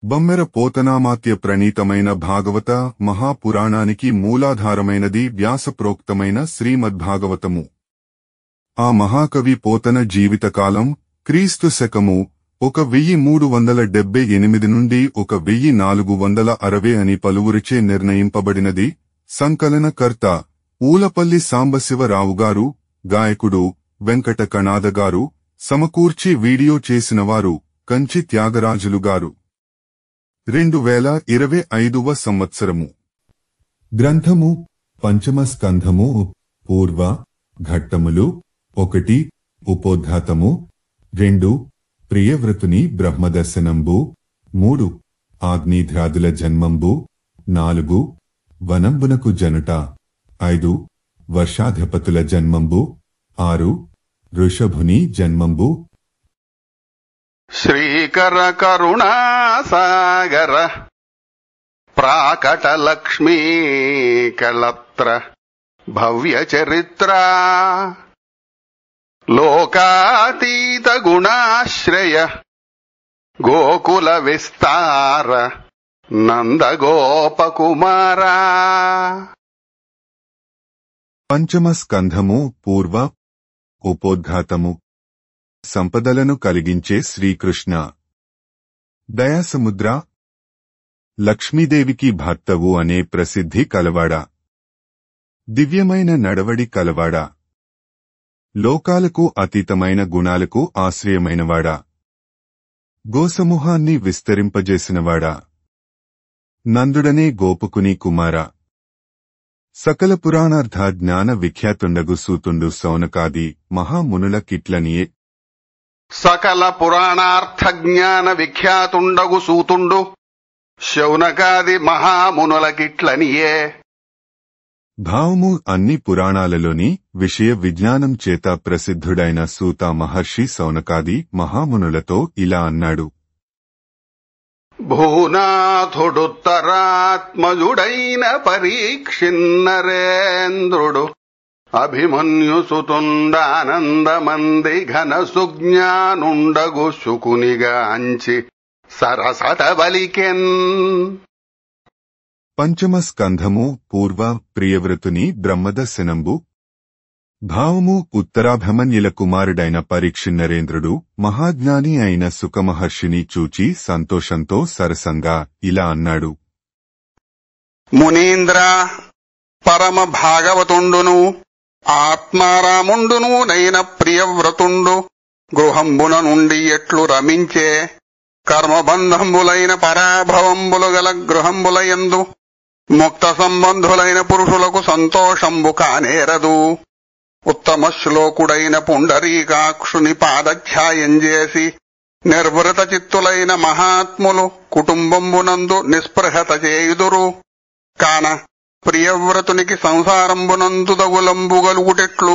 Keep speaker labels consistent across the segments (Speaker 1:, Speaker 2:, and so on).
Speaker 1: బమ్మెర పోతనామాత్య ప్రణీతమైన భాగవత మహాపురాణానికి మూలాధారమైనది వ్యాసప్రోక్తమైన శ్రీమద్భాగవతము. ఆ మహాకవి పోతన జీవితకాలం క్రీస్తు శకము 1378 నుండి 1460 అని పలువురిచే నిర్ణయింపబడినది. సంకలనకర్త ఊలపల్లి సాంబశివరావుగారు, గాయకుడు వెంకట కణాదగారు, సమకూర్చి వీడియో చేసినవారు కంచి త్యాగరాజులుగారు. 2025వ సంవత్సరము. గ్రంథము పంచమ స్కంధము. పూర్వ ఘట్టములు 1 ఉపోద్ఘాతము, 2 ప్రియవ్రతుని బ్రహ్మదర్శనంబు, 3 ఆగ్నేధ్రాదుల జన్మంబు, 4 వనంబునకు జనుట, 5 వర్షాధిపతుల జన్మంబు, 6 ఋషభుని జన్మంబు.
Speaker 2: శ్రీకర కరుణాసాగర ప్రాకట లక్ష్మీ కళత్ర భవ్య చరిత్ర లోకాతీత గుణాశ్రయ గోకుల విస్తార నందగోపకుమారా.
Speaker 1: పంచమ స్కంధము. పూర్వ ఉపోద్ఘాతము. సంపదలను కలిగించే శ్రీకృష్ణ. దయాసముద్ర. లక్ష్మీదేవికి భర్తవు అనే ప్రసిద్ధి కలవాడా. దివ్యమైన నడవడి కలవాడా. లోకాలకు అతీతమైన గుణాలకు ఆశ్రయమైనవాడా. గోసమూహాన్ని విస్తరింపజేసినవాడా. నందుడనే గోపకుని కుమారా. సకల పురాణార్థ జ్ఞాన విఖ్యాతుండగు సూతుండు సౌనకాది మహామునుల కిట్లనియే.
Speaker 2: సకల పురాణార్థ జ్ఞాన విఖ్యాతుండగు సూతుండు శౌనకాది మహామునుల కిట్లనియే.
Speaker 1: భావము అన్ని పురాణాలలోని విషయ విజ్ఞానం చేత ప్రసిద్ధుడైన సూత మహర్షి సౌనకాది మహామునులతో ఇలా అన్నాడు.
Speaker 2: భూనాథుడుత్తరాత్మజుడైన పరీక్షిన్నరేంద్రుడు అభిమన్యుసుతుండానందమంది ఘన సుజ్ఞానుండగు శుకునిగాంచి సరసత బలికెన్.
Speaker 1: పంచమ స్కంధము. పూర్వ ప్రియవ్రతుని బ్రహ్మదర్శనంబు. భావము ఉత్తరాభిమన్యుల కుమారుడైన పరీక్షిన్నరేంద్రుడు మహాజ్ఞాని అయిన సుఖమహర్షిని చూచి సంతోషంతో సరసంగా ఇలా అన్నాడు.
Speaker 2: మునీంద్ర, పరమ భాగవతుండును ఆత్మారాముండును నైన ప్రియవ్రతుండు గృహంబున నుండి ఎట్లు రమించే కర్మబంధంబులైన పరాభవంబులు గల గృహంబులయందు ముక్త సంబంధులైన పురుషులకు సంతోషంబు కానేరదు. ఉత్తమ శ్లోకుడైన పుండరీకాక్షుని పాదఛాయం చేసి నిర్వృత చిత్తులైన మహాత్ములు కుటుంబంబునందు నిస్పృహత చేయుదురు. కాన ప్రియవ్రతునికి సంసారంబునందు దగులంబుగలుగుటెట్లు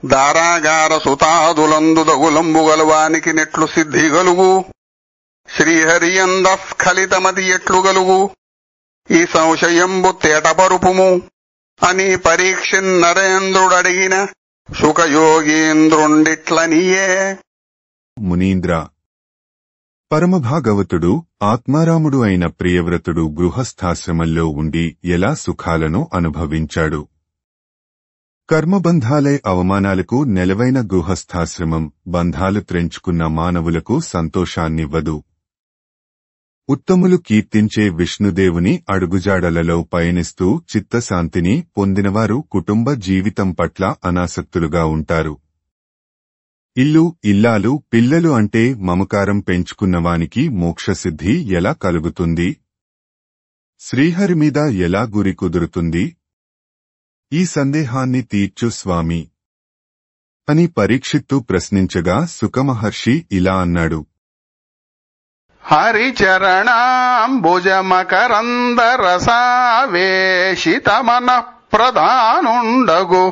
Speaker 2: దారాగార సుతాదులందు దగులంబుగలువానికి నెట్లు సిద్ధిగలుగు. శ్రీహరియందస్ఖలితమది ఎట్లు గలుగు. ఈ సంశయంబు తేటపరుపుము అని పరీక్షిన్నరేంద్రుడడిగిన సుఖయోగీంద్రుండిట్లనియే.
Speaker 1: మునీంద్ర, పరమభాగవతుడు ఆత్మారాముడు అయిన ప్రియవ్రతుడు గృహస్థాశ్రమంలో ఉండి ఎలా సుఖాలను అనుభవించాడు. కర్మబంధాలే అవమానాలకు నెలవైన గృహస్థాశ్రమం బంధాలు త్రెంచుకున్న మానవులకు సంతోషాన్నివ్వదు. ఉత్తములు కీర్తించే విష్ణుదేవుని అడుగుజాడలలో పయనిస్తూ చిత్తశాంతిని పొందినవారు కుటుంబ జీవితం పట్ల అనాసక్తులుగా ఉంటారు. ఇల్లు, ఇల్లాలు, పిల్లలు అంటే మమకారం పెంచుకున్నవానికి మోక్షసిద్ధి ఎలా కలుగుతుంది? శ్రీహరి మీద ఎలా గురి కుదురుతుంది? ఈ సందేహాన్ని తీర్చు స్వామి అని పరీక్షిత్తు ప్రశ్నించగా సుఖమహర్షి ఇలా అన్నాడు.
Speaker 2: హరిచరణాంబుజమకరందరసావేశితమనః ప్రధానుండగు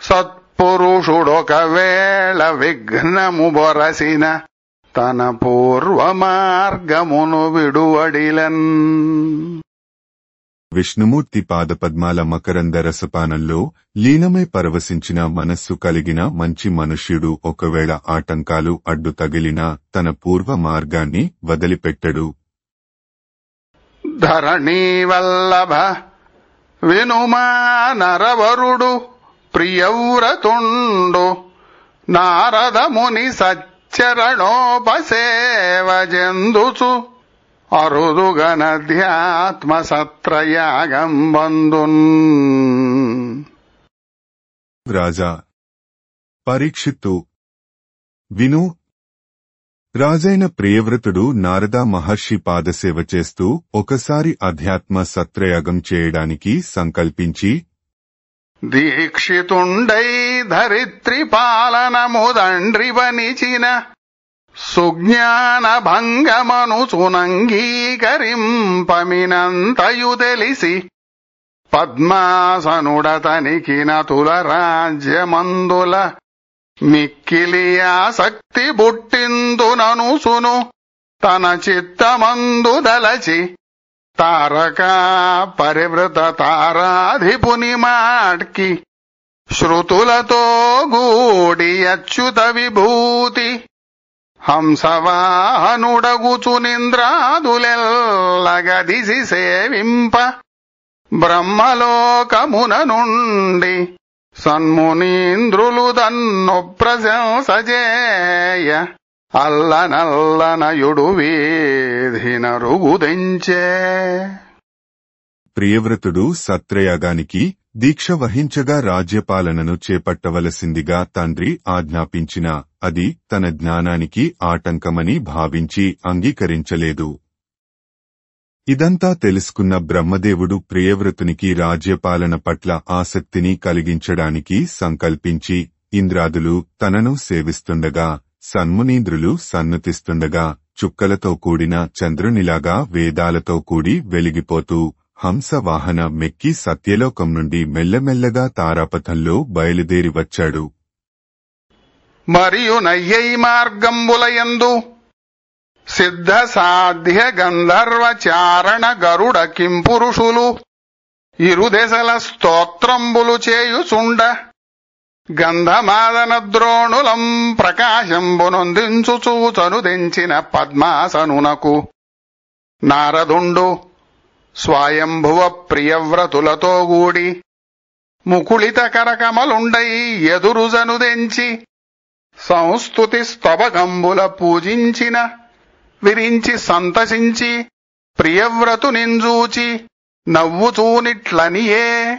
Speaker 2: సత్పురుషుడొకవేళ విఘ్నము బొరసిన తన పూర్వ మార్గమును విడువడిలన్.
Speaker 1: విష్ణుమూర్తి పాదపద్మాల మకరంద రసపానంలో లీనమై పరవశించిన మనస్సు కలిగిన మంచి మనుష్యుడు ఒకవేళ ఆటంకాలు అడ్డు తగిలినా తన పూర్వ మార్గాన్ని వదిలిపెట్టడు.
Speaker 2: ధరణీ వల్లభ వినుమా నరవరుడు ప్రియవ్రతుండు నారదముని సచ్చరణోపసేవజెందుచు అరుదుగనధ్యాత్మ సత్రయాగం బందున్.
Speaker 1: రాజా పరీక్షిత్తు విను. రాజైన ప్రియవ్రతుడు నారద మహర్షి పాదసేవ చేస్తూ ఒకసారి అధ్యాత్మ సత్రయాగం చేయడానికి సంకల్పించి
Speaker 2: దీక్షితుండై ధరిత్రి పాలనముదండ్రివనిచిన సుజ్ఞాన భంగమను సునంగీకరింపమినంతయు తెలిసి పద్మాసనుడతనికి నతుల రాజ్యమందుల మిక్కిలి ఆసక్తి బుట్టిందుననుసును తన చిత్తమందు దలచి తారకా పరివృత తారాధిపుని మాట్కి శృతులతో గూడి అచ్యుత విభూతి హంసవాహనుడగుచు నింద్రాదులెల్లగదిసి సేవింప బ్రహ్మలోకమున నుండి సన్మునీంద్రులు దన్ను ప్రశంసజేయ అల్లనల్లనయుడు వీధిన రుగుదెంచే.
Speaker 1: ప్రియవ్రతుడు సత్రయాగానికి దీక్ష వహించగా రాజ్యపాలనను చేపట్టవలసిందిగా తండ్రి ఆజ్ఞాపించినా అది తన జ్ఞానానికి ఆటంకమని భావించి అంగీకరించలేదు. ఇదంతా తెలుసుకున్న బ్రహ్మదేవుడు ప్రియవ్రతునికి రాజ్యపాలన పట్ల ఆసక్తిని కలిగించడానికి సంకల్పించి ఇంద్రాదులు తనను సేవిస్తుండగా సన్మునీంద్రులు సన్నుతిస్తుండగా చుక్కలతో కూడిన చంద్రునిలాగా వేదాలతో కూడి వెలిగిపోతూ హంసవాహన మెక్కి సత్యలోకం నుండి మెల్లమెల్లగా తారాపథంలో బయలుదేరి వచ్చాడు.
Speaker 2: మరియు నయ్యై మార్గంబులయందు సిద్ధ సాధ్య గంధర్వ చారణ గరుడ కింపురుషులు ఇరుదెసల స్తోత్రంబులు చేయుచుండ గంధమాదన ద్రోణులం ప్రకాశంబునొందించుచూ చనుదెంచిన పద్మాసనునకు నారదుండు స్వయంభువ ప్రియవ్రతులతో గూడి ముకుళిత కరకమలుండై ఎదురుజనుదెంచి సంస్తుతి స్తవకంబుల పూజించిన విరించి సంతసించి ప్రియవ్రతునింజూచి నవ్వుచూనిట్లనియే.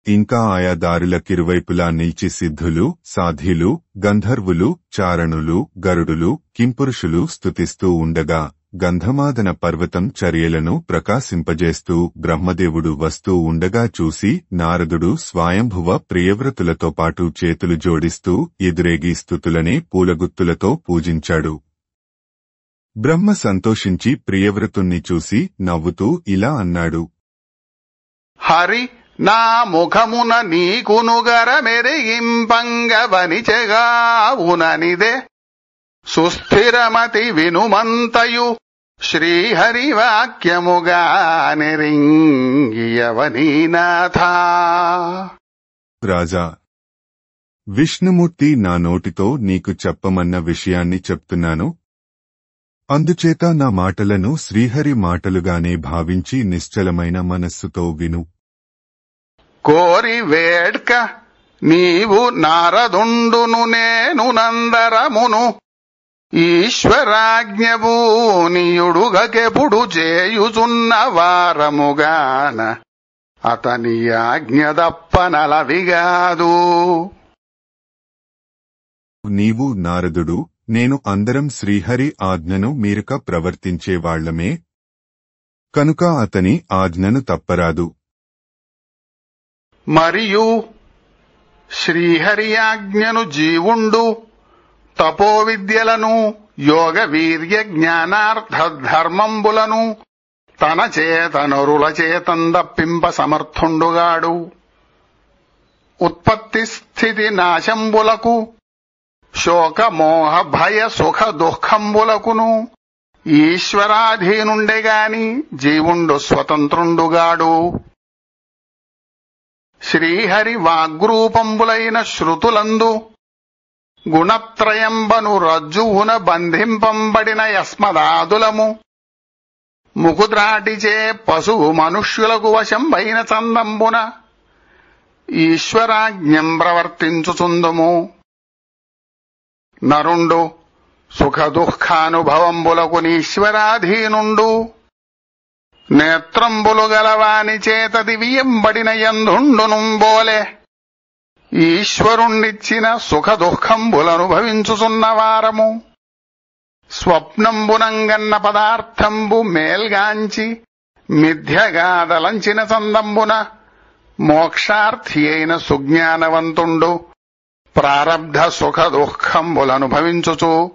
Speaker 1: ఇంకా ఆయా దారులకిరువైపులా నిల్చి సిద్ధులు, సాధ్యులు, గంధర్వులు, చారణులు, గరుడులు, కింపురుషులు స్తుతిస్తూ ఉండగా గంధమాదన పర్వతం చర్యలను ప్రకాశింపజేస్తూ బ్రహ్మదేవుడు వస్తూ ఉండగా చూసి నారదుడు స్వయంభువ ప్రియవ్రతులతో పాటు చేతులు జోడిస్తూ ఎదురేగి స్తుతులనే పూలగుత్తులతో పూజించాడు. బ్రహ్మ సంతోషించి ప్రియవ్రతుణ్ణి చూసి నవ్వుతూ ఇలా అన్నాడు.
Speaker 2: హరి నా ముఖమున నీకునుగర మెరిగింపంగవనిచెగావుననిదే సుస్థిరమతి వినుమంతయు శ్రీహరివాక్యముగా నెరింగియవనీనాథ.
Speaker 1: రాజా విష్ణుమూర్తి నా నోటితో నీకు చెప్పమన్న విషయాన్ని చెప్తున్నాను. అందుచేత నా మాటలను శ్రీహరి మాటలుగానే భావించి నిశ్చలమైన మనస్సుతో విను.
Speaker 2: కోరి వేడ్క నీవు నారదుండును నేను నందరమును ఈశ్వరాజ్ఞభూనియుడుగకెప్పుడు చేయుచున్న వారముగాన అతని ఆజ్ఞదప్పనలవిగాదు.
Speaker 1: నీవు నారదుడు నేను అందరం శ్రీహరి ఆజ్ఞను మీరక ప్రవర్తించేవాళ్లమే, కనుక అతని ఆజ్ఞను తప్పరాదు.
Speaker 2: మరియు శ్రీహరి ఆజ్ఞను జీవుండు తపోవిద్యలను యోగ వీర్య జ్ఞానార్థ ధర్మంబులను తన చేతనరుల చేతందప్పింప సమర్థుండుగాడు. ఉత్పత్తి స్థితి నాశంబులకు శోక మోహ భయ సుఖ దుఃఖంబులకును ఈశ్వరాధీనుండే గాని జీవుండు స్వతంత్రుండుగాడు. శ్రీహరి వాగ్రూపంబులైన శృతులందు గుణత్రయంబను రజ్జువున బంధింపంబడిన యస్మదాదులము ముకుద్రాటిచే పశువు మనుష్యులకు వశంబైన చందంబున ఈశ్వరాజ్ఞం ప్రవర్తించుచుందుము. నరుండు సుఖ దుఃఖానుభవంబులకు ఈశ్వరాధీనుండు. నేత్రంబులు గలవాని చేత దివియంబడిన యందుండునుంబోలే ఈశ్వరుణ్ణిచ్చిన సుఖ దుఃఖంబులనుభవించుచున్నవారము. స్వప్నంబునంగన్న పదార్థంబు మేల్గాంచి మిథ్యగాదలంచిన చందంబున మోక్షార్థి అయిన సుజ్ఞానవంతుండు ప్రారబ్ధ సుఖ దుఃఖంబులనుభవించుచు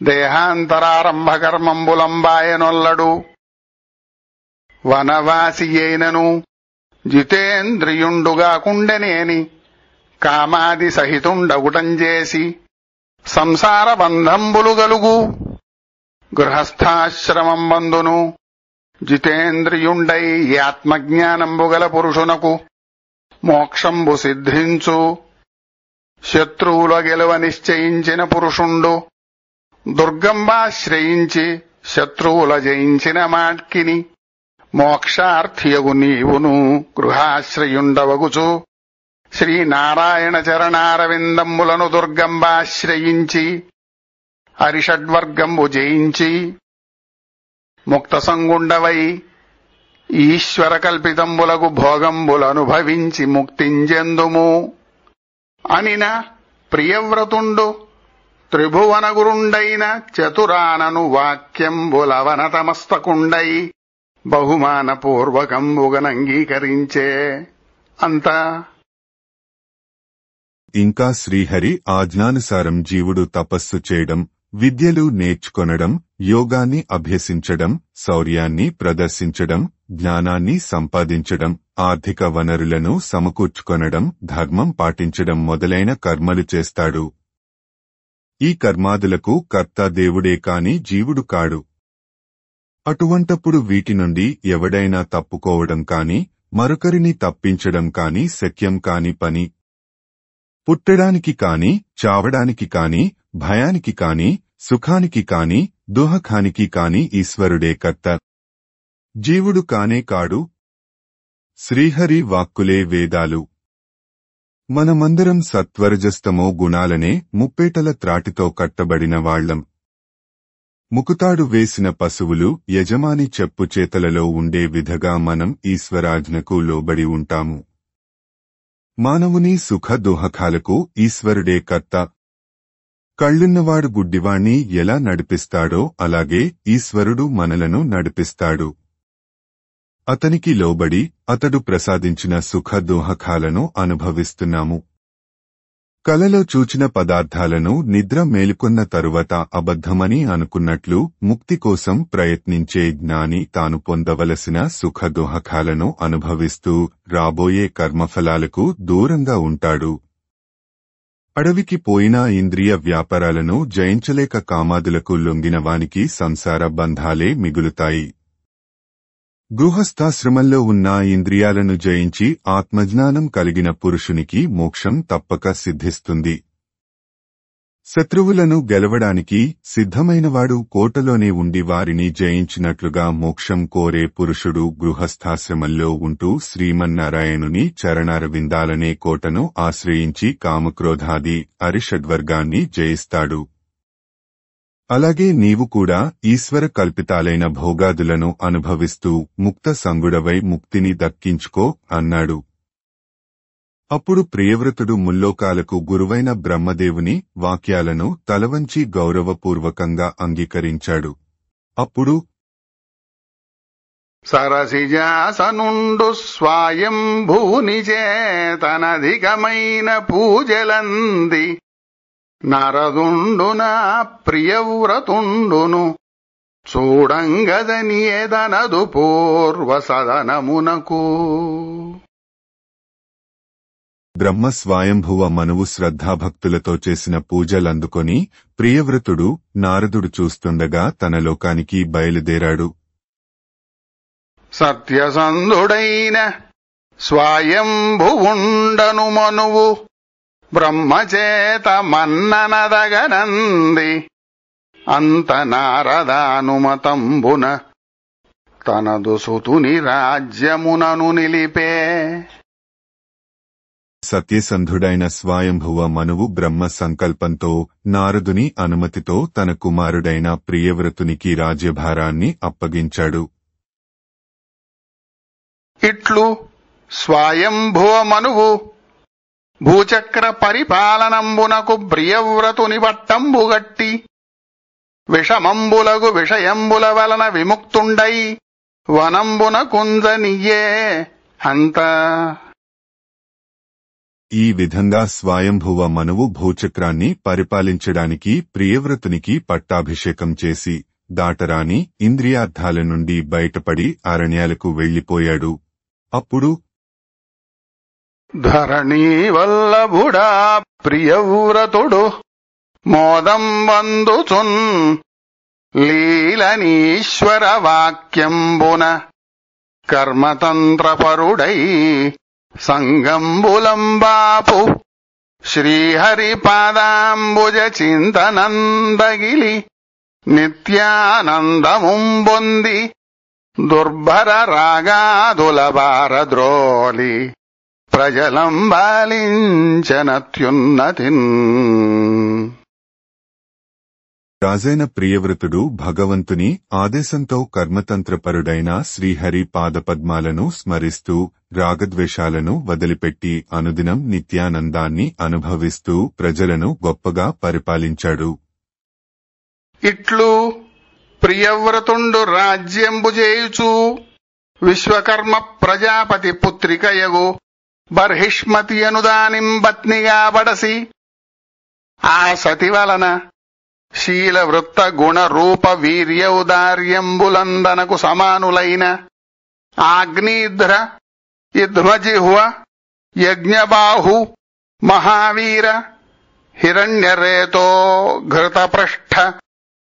Speaker 2: దేహాంతరారంభకర్మంబులంబాయనొల్లడు. వనవాసి అయినను జితేంద్రియుండుగాకుండెనేని కామాది సహితుండగుటంజేసి సంసార బంధంబులు గలుగు. గృహస్థాశ్రమంబందును జితేంద్రియుండై ఆత్మజ్ఞానంబు గల పురుషునకు మోక్షంబు సిద్ధించు. శత్రువుల గెలువ నిశ్చయించిన పురుషుండు దుర్గంబాశ్రయించి శత్రువుల జయించిన మాట్కిని మోక్షార్థియగు నీవును గృహాశ్రయుండవగుచు శ్రీనారాయణ చరణారవిందంబులను దుర్గంబాశ్రయించి అరిషడ్వర్గంబు జయించి ముక్త సంగుండవై ఈశ్వర కల్పితంబులకు భోగంబులనుభవించి ముక్తింజెందుము అనిన ప్రియవ్రతుండు త్రిభువనగురుండైన చతురానను వాక్యంబులవనతమస్తకుండై బహుమానపూర్వకంబుగనంగీకరించే. అంతా
Speaker 1: ఇంకా శ్రీహరి ఆజ్ఞానుసారం జీవుడు తపస్సు చేయడం, విద్యలు నేర్చుకొనడం, యోగాన్ని అభ్యసించడం, శౌర్యాన్ని ప్రదర్శించడం, జ్ఞానాన్ని సంపాదించడం, ఆర్థిక వనరులను సమకూర్చుకొనడం, ధర్మం పాటించడం మొదలైన కర్మలు చేస్తాడు. ఈ కర్మాదులకు కర్త దేవుడే కాని జీవుడు కాడు. అటువంటప్పుడు వీటి నుండి ఎవడైనా తప్పుకోవడం కాని మరొకరిని తప్పించడం కాని శక్యం కాని పని. పుట్టడానికి కాని చావడానికి కాని భయానికి కాని సుఖానికి కాని దుఃఖానికి కాని ఈశ్వరుడే కర్త, జీవుడు కానే కాడు. శ్రీహరి వాక్కులే వేదాలు. మనమందరం సత్వరజస్తమో గుణాలనే ముప్పేటల త్రాటితో కట్టబడిన వాళ్లం. ముకుతాడు వేసిన పశువులు యజమాని చెప్పు చేతలలో ఉండే విధగా మనం ఈశ్వరాజ్ఞకు లోబడి ఉంటాము. మానవుని సుఖ దుఃఖాలకు ఈశ్వరుడే కర్త. కళ్ళున్నవాడు గుడ్డివాణ్ణి ఎలా నడిపిస్తాడో అలాగే ఈశ్వరుడు మనలను నడిపిస్తాడు. అతనికి లోబడి అతడు ప్రసాదించిన సుఖ దుఃఖాలను అనుభవిస్తున్నాము. కలలో చూచిన పదార్థాలను నిద్ర మేలుకొన్న తరువాత అబద్ధమని అనుకున్నట్లు ముక్తి కోసం ప్రయత్నించే జ్ఞాని తాను పొందవలసిన సుఖ దుఃఖాలను అనుభవిస్తూ రాబోయే కర్మఫలాలకు దూరంగా ఉంటాడు. అడవికి పోయినా ఇంద్రియ వ్యాపారాలను జయించలేక కామాదులకు లొంగినవానికి సంసార బంధాలే మిగులుతాయి. గృహస్థాశ్రమంలో ఉన్న ఇంద్రియాలను జయించి ఆత్మజ్ఞానం కలిగిన పురుషునికి మోక్షం తప్పక సిద్ధిస్తుంది. శత్రువులను గెలవడానికి సిద్ధమైనవాడు కోటలోనే ఉండి వారిని జయించినట్లుగా మోక్షం కోరే పురుషుడు గృహస్థాశ్రమంలో ఉంటూ శ్రీమన్నారాయణుని చరణారవిందాలనే కోటను ఆశ్రయించి కామక్రోధాది అరిషడ్వర్గాన్ని జయిస్తాడు. అలాగే నీవు కూడా ఈశ్వర కల్పితాలైన భోగాదులను అనుభవిస్తూ ముక్త సంగుడవై ముక్తిని దక్కించుకో అన్నాడు. అప్పుడు ప్రియవ్రతుడు ముల్లోకాలకు గురువైన బ్రహ్మదేవుని వాక్యాలను తలవంచి గౌరవపూర్వకంగా అంగీకరించాడు. అప్పుడు
Speaker 2: సరసిజాసనుండు స్వాయంభూనిచేతనధికమైన పూజలంది నరదుండునా ప్రియవ్రతుండును చూడంగదనియేదనదు పూర్వ సదనమునకు.
Speaker 1: బ్రహ్మ స్వయంభువ మనువు శ్రద్ధాభక్తులతో చేసిన పూజలందుకొని ప్రియవ్రతుడు నారదుడు చూస్తుండగా తన లోకానికి బయలుదేరాడు.
Speaker 2: సత్యసంధుడైన స్వయంభువుండను మనువు బ్రహ్మచేత మన్ననదగనంది అంత నారదానుమతంబున తనదు సుతుని రాజ్యమునను నిలిపే.
Speaker 1: సత్యసంధుడైన స్వయంభువ మనువు బ్రహ్మ సంకల్పంతో నారదుని అనుమతితో తన కుమారుడైన ప్రియవ్రతునికి రాజ్యభారాన్ని అప్పగించాడు.
Speaker 2: ఇట్లు స్వయంభువ మనువు భూచక్ర పరిపాలనంబునకు ప్రియవ్రతుని వట్టంబుగట్టి విషమంబులగు విషయంబుల వలన విముక్తుండై వనంబున కుంజనియ్యే అంత.
Speaker 1: ఈ విధంగా స్వయంభువ మనువు భూచక్రాన్ని పరిపాలించడానికి ప్రియవ్రతునికి పట్టాభిషేకం చేసి దాటరాని ఇంద్రియార్థాల నుండి బయటపడి అరణ్యాలకు వెళ్లిపోయాడు. అప్పుడు
Speaker 2: ధరణీ వల్లభుడా ప్రియవ్రతుడు మోదం వందుచున్ లీలనీశ్వర వాక్యంబున కర్మతంత్రపరుడై సంగంబులంబాపు శ్రీహరి పాదాంబుజ చింతనందగిలి నిత్యానందముంబొంది దుర్భర రాగాదుల భారద్రోలి ప్రజలంబాలించనత్యున్నతిన్.
Speaker 1: రాజైన ప్రియవ్రతుడు భగవంతుని ఆదేశంతో కర్మతంత్రపరుడైన శ్రీహరి పాదపద్మాలను స్మరిస్తూ రాగద్వేషాలను వదిలిపెట్టి అనుదినం నిత్యానందాన్ని అనుభవిస్తూ ప్రజలను గొప్పగా పరిపాలించాడు.
Speaker 2: ఇట్లు ప్రియవ్రతుండు రాజ్యంబు చేయుచు విశ్వకర్మ ప్రజాపతి పుత్రికయగు బర్హిష్మతి అనుదానిం పత్నిగా బడసి ఆ సతి వలన శీల వృత్త గుణ రూప వీర్యౌదార్యంబులందనకు సమానులైన ఆగ్నేధ్ర యుధ్మజిహ్వ యజ్ఞబాహు మహావీర హిరణ్యరేతో ఘృతపృష్ఠ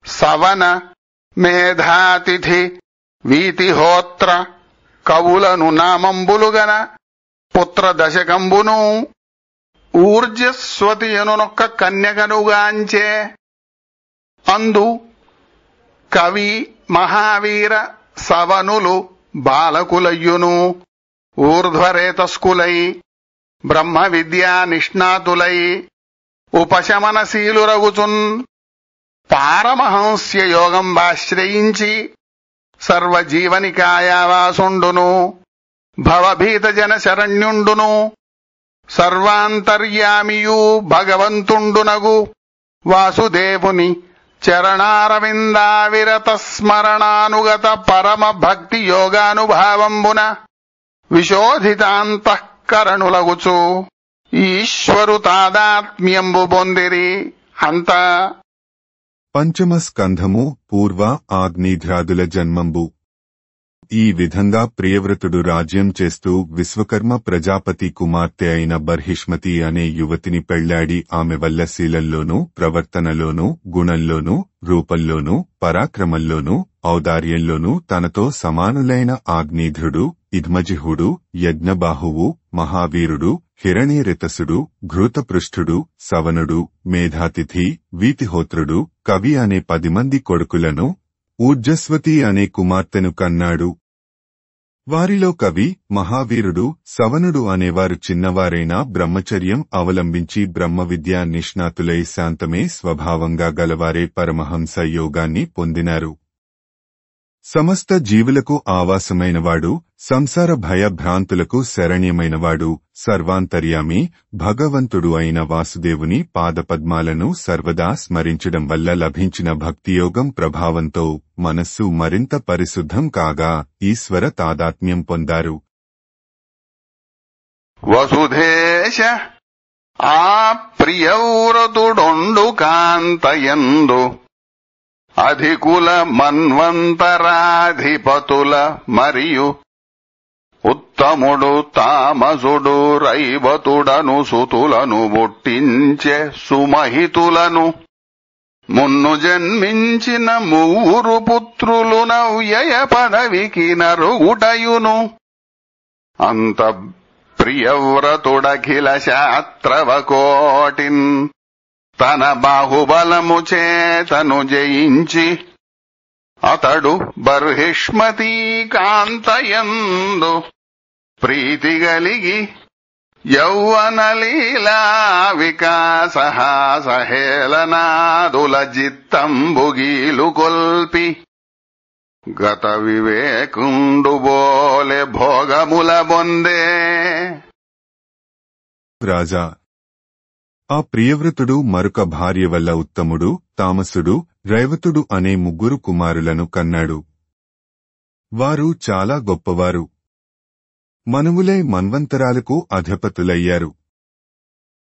Speaker 2: సవన మేధాతిథి వీతిహోత్ర కవులను నామంబులుగన పుత్ర దశకంబును ఊర్జస్వతి అనునొక్క కన్యకనుగాంచే అందు కవి మహావీర సవనులు బాలకులయ్యును ఊర్ధ్వరేతస్కులై బ్రహ్మ విద్యా నిష్ణాతులై ఉపశమనశీలురగుచున్ పారమహంస్య యోగంబాశ్రయించి సర్వజీవనికాయావాసుండును భవభీత జన శరణ్యుండును సర్వాంతర్యామియు భగవంతుండునగు వాసుదేవుని చరణారవిందావిరత స్మరణానుగత పరమ భక్తి యోగానుభావంబున విశోధితాంతఃకరణులగుచు ఈశ్వరు తాదాత్మ్యంబు పొందిరి అంత.
Speaker 1: పంచమ స్కంధము పూర్వ ఆగ్నేధ్రాదుల జన్మంబు. ఈ విధంగా ప్రియవ్రతుడు రాజ్యం చేస్తూ విశ్వకర్మ ప్రజాపతి కుమార్తె అయిన బర్హిష్మతి అనే యువతిని పెళ్లాడి ఆమె వల్ల శీలంలోనూ ప్రవర్తనలోనూ గుణంలోనూ రూపంలోనూ పరాక్రమంలోనూ ఔదార్యంలోనూ తనతో సమానులైన ఆగ్నేధ్రుడు ఇద్మజిహుడు యజ్ఞబాహువు మహావీరుడు హిరణ్యరితసుడు ఘృతపృష్ఠుడు సవనుడు మేధాతిథి వీతిహోత్రుడు కవి అనే 10 మంది కొడుకులను ఊర్జస్వతి అనే కుమార్తెను కన్నాడు. వారిలో కవి మహావీరుడు సవనుడు అనేవారు చిన్నవారైనా బ్రహ్మచర్యం అవలంబించి బ్రహ్మ విద్యా నిష్ణాతులై శాంతమే స్వభావంగా గలవారే పరమహంస యోగాన్ని పొందినారు. సమస్త జీవులకు ఆవాసమైనవాడు సంసార భయ భ్రాంతులకు శరణ్యమైనవాడు సర్వాంతర్యామి భగవంతుడు అయిన వాసుదేవుని పాదపద్మాలను సర్వదా స్మరించడం వల్ల లభించిన భక్తియోగం ప్రభావంతో మనస్సు మరింత పరిశుద్ధం కాగా ఈశ్వర తాదాత్మ్యం పొందారు.
Speaker 2: వసుధేశ ఆ ప్రియవ్రతుడొండు కాంతయందు అధికుల మన్వంతరాధిపతుల మరియు ఉత్తముడు తామసుడు రైవతుడను సుతులను బొట్టించే సుమహితులను మున్ను జన్మించిన మూరు పుత్రులు నవ్యయ పదవికి నరుగుటయును అంత ప్రియవ్రతుడఖిల శాస్త్రవకోటిన్ తన బాహుబలము చేతను జయించి అతడు బర్హిష్మతీ కాంతయందు ప్రీతి గలిగి యౌవనలీలా వికాసహాసహేళనాదుల జిత్తంబుగీలు కొల్పి గత వివేకుండు బోలె భోగముల బొందే.
Speaker 1: రాజా, ఆ ప్రియవ్రతుడు మరొక భార్య వల్ల ఉత్తముడు, తామసుడు, రైవతుడు అనే ముగ్గురు కుమారులను కన్నాడు. వారు చాలా గొప్పవారు. మనువులై మన్వంతరాలకు అధిపతులయ్యారు.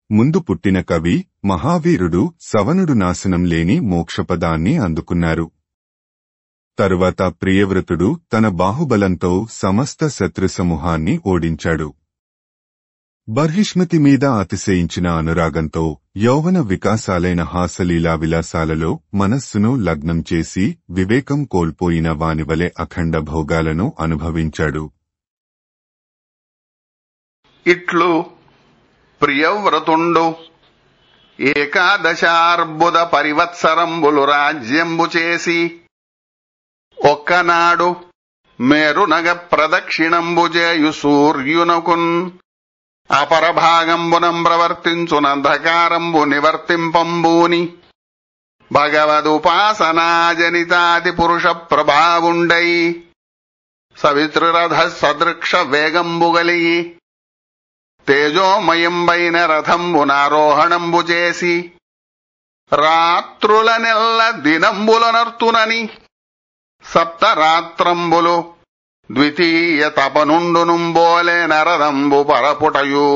Speaker 1: ముందు పుట్టిన కవి మహావీరుడు సవనుడు నాశనం లేని మోక్షపదాన్ని అందుకున్నారు. తరువాత ప్రియవ్రతుడు తన బాహుబలంతో సమస్త శత్రుసమూహాన్ని ఓడించాడు. బర్హిష్మతి మీద అతిశయించిన అనురాగంతో యౌవన వికాసాలైన హాసలీలా విలాసాలలో మనస్సును లగ్నం చేసి వివేకం కోల్పోయిన వానివలె అఖండ భోగాలను అనుభవించాడు.
Speaker 2: ఇట్లు ప్రియవ్రతుండు ఏకాదశార్బుద పరివత్సరంబులు రాజ్యంబు చేసి ఒక్కనాడు మేరునగ ప్రదక్షిణంబు చేయు సూర్యునకున్ అపరభాగంబునం ప్రవర్తించునంధకారంబు నివర్తింపంబూని భగవదుపాసనాజనితాది పురుష ప్రభావుండై సవితృరథ సదృక్ష వేగంబు గలిగి తేజోమయంబైన రథంబునారోహణంబు చేసి రాత్రులనెల్ల దినంబులనర్తునని సప్తరాత్రంబులు ద్వితీయ తపనుండునుంబోలే నరదంబు పరపుటయు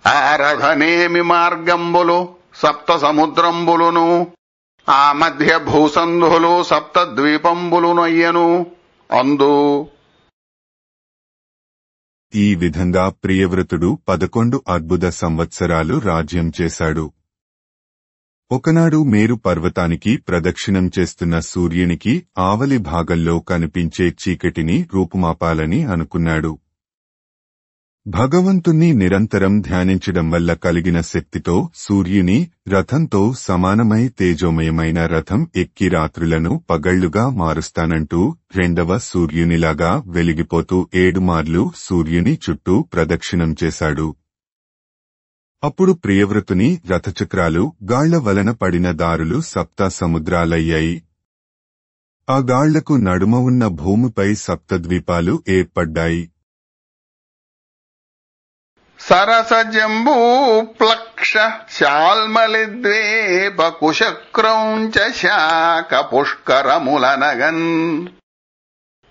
Speaker 2: ఆరధనేమి మార్గంబులు సప్త సముద్రంబులును ఆ మధ్య భూసంధులు సప్త ద్వీపంబులునయ్యను అందు.
Speaker 1: ఈ విధంగా ప్రియవ్రతుడు 11 అద్భుత సంవత్సరాలు రాజ్యం చేశాడు. ఒకనాడు మేరు పర్వతానికి ప్రదక్షిణం చేస్తున్న సూర్యునికి ఆవలి భాగంలో కనిపించే చీకటిని రూపుమాపాలని అనుకున్నాడు. భగవంతుణ్ణి నిరంతరం ధ్యానించడం వల్ల కలిగిన శక్తితో సూర్యుని రథంతో సమానమై తేజోమయమైన రథం ఎక్కి రాత్రులను పగళ్లుగా మారుస్తానంటూ రెండవ సూర్యునిలాగా వెలిగిపోతూ 7 మార్లు సూర్యుని చుట్టూ ప్రదక్షిణం చేశాడు. అప్పుడు ప్రియవ్రతుని రథచక్రాలు గాళ్ల వలన పడిన దారులు సప్త సముద్రాలయ్యాయి. ఆ గాళ్లకు నడుమ ఉన్న భూమిపై సప్తద్వీపాలు ఏర్పడ్డాయి.
Speaker 2: సరసజంబూ ప్లక్ష శాల్మలిద్వేప కుశక్రౌంచ శాఖ పుష్కరములనగన్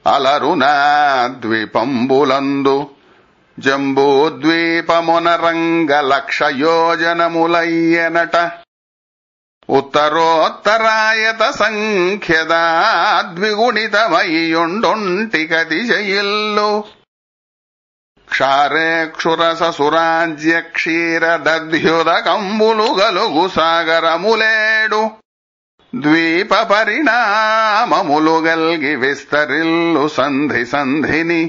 Speaker 2: అలరునా ద్వీపంబులందు జంబూద్వీపమునరంగ లక్షయోజనములయ్యనట ఉత్తరోత్తరాయత సంఖ్యదా ద్విగుణితమయ్యుండొంటికతిశయిల్లు క్షారేక్షురస సురాజ్య క్షీర దధ్యుదకంబులు గలుగు సాగరములేడు ద్వీప పరిణామములు గల్గి విస్తరిల్లు సంధి సంధిని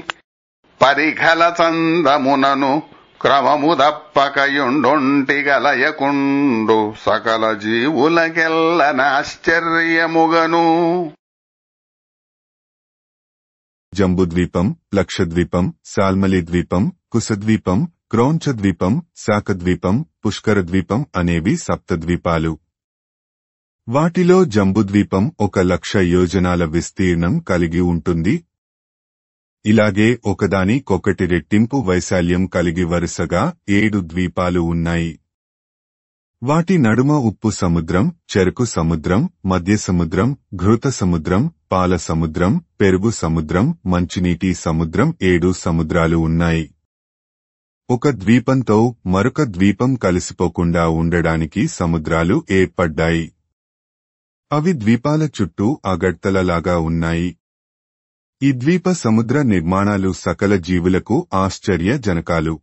Speaker 2: పరిఖల చందమునను క్రమము దప్పకయుండొంటిగలయకుండు సకల జీవులకెల్లనాశ్చర్యముగను.
Speaker 1: జంబుద్వీపం, లక్షద్వీపం, సాల్మలిద్వీపం, కుశద్వీపం, క్రౌంచద్వీపం, శాకద్వీపం, పుష్కరద్వీపం అనేవి సప్తద్వీపాలు. వాటిలో జంబుద్వీపం 1,00,000 యోజనాల విస్తీర్ణం కలిగి ఉంటుంది. ఇలాగే ఒకదానికొకటి రెట్టింపు వైశాల్యం కలిగి వరుసగా 7 ద్వీపాలు ఉన్నాయి. వాటి నడుమ ఉప్పు సముద్రం, చెరకు సముద్రం, మధ్య సముద్రం, ఘృత సముద్రం, పాల సముద్రం, పెరుగు సముద్రం, మంచినీటి సముద్రం 7 సముద్రాలు ఉన్నాయి. ఒక ద్వీపంతో మరొక ద్వీపం కలిసిపోకుండా ఉండడానికి సముద్రాలు ఏర్పడ్డాయి. అవి ద్వీపాల చుట్టూ అగడ్తలలాగా ఉన్నాయి. ఈ ద్వీప సముద్ర నిర్మాణాలు సకల జీవులకు ఆశ్చర్యజనకాలు.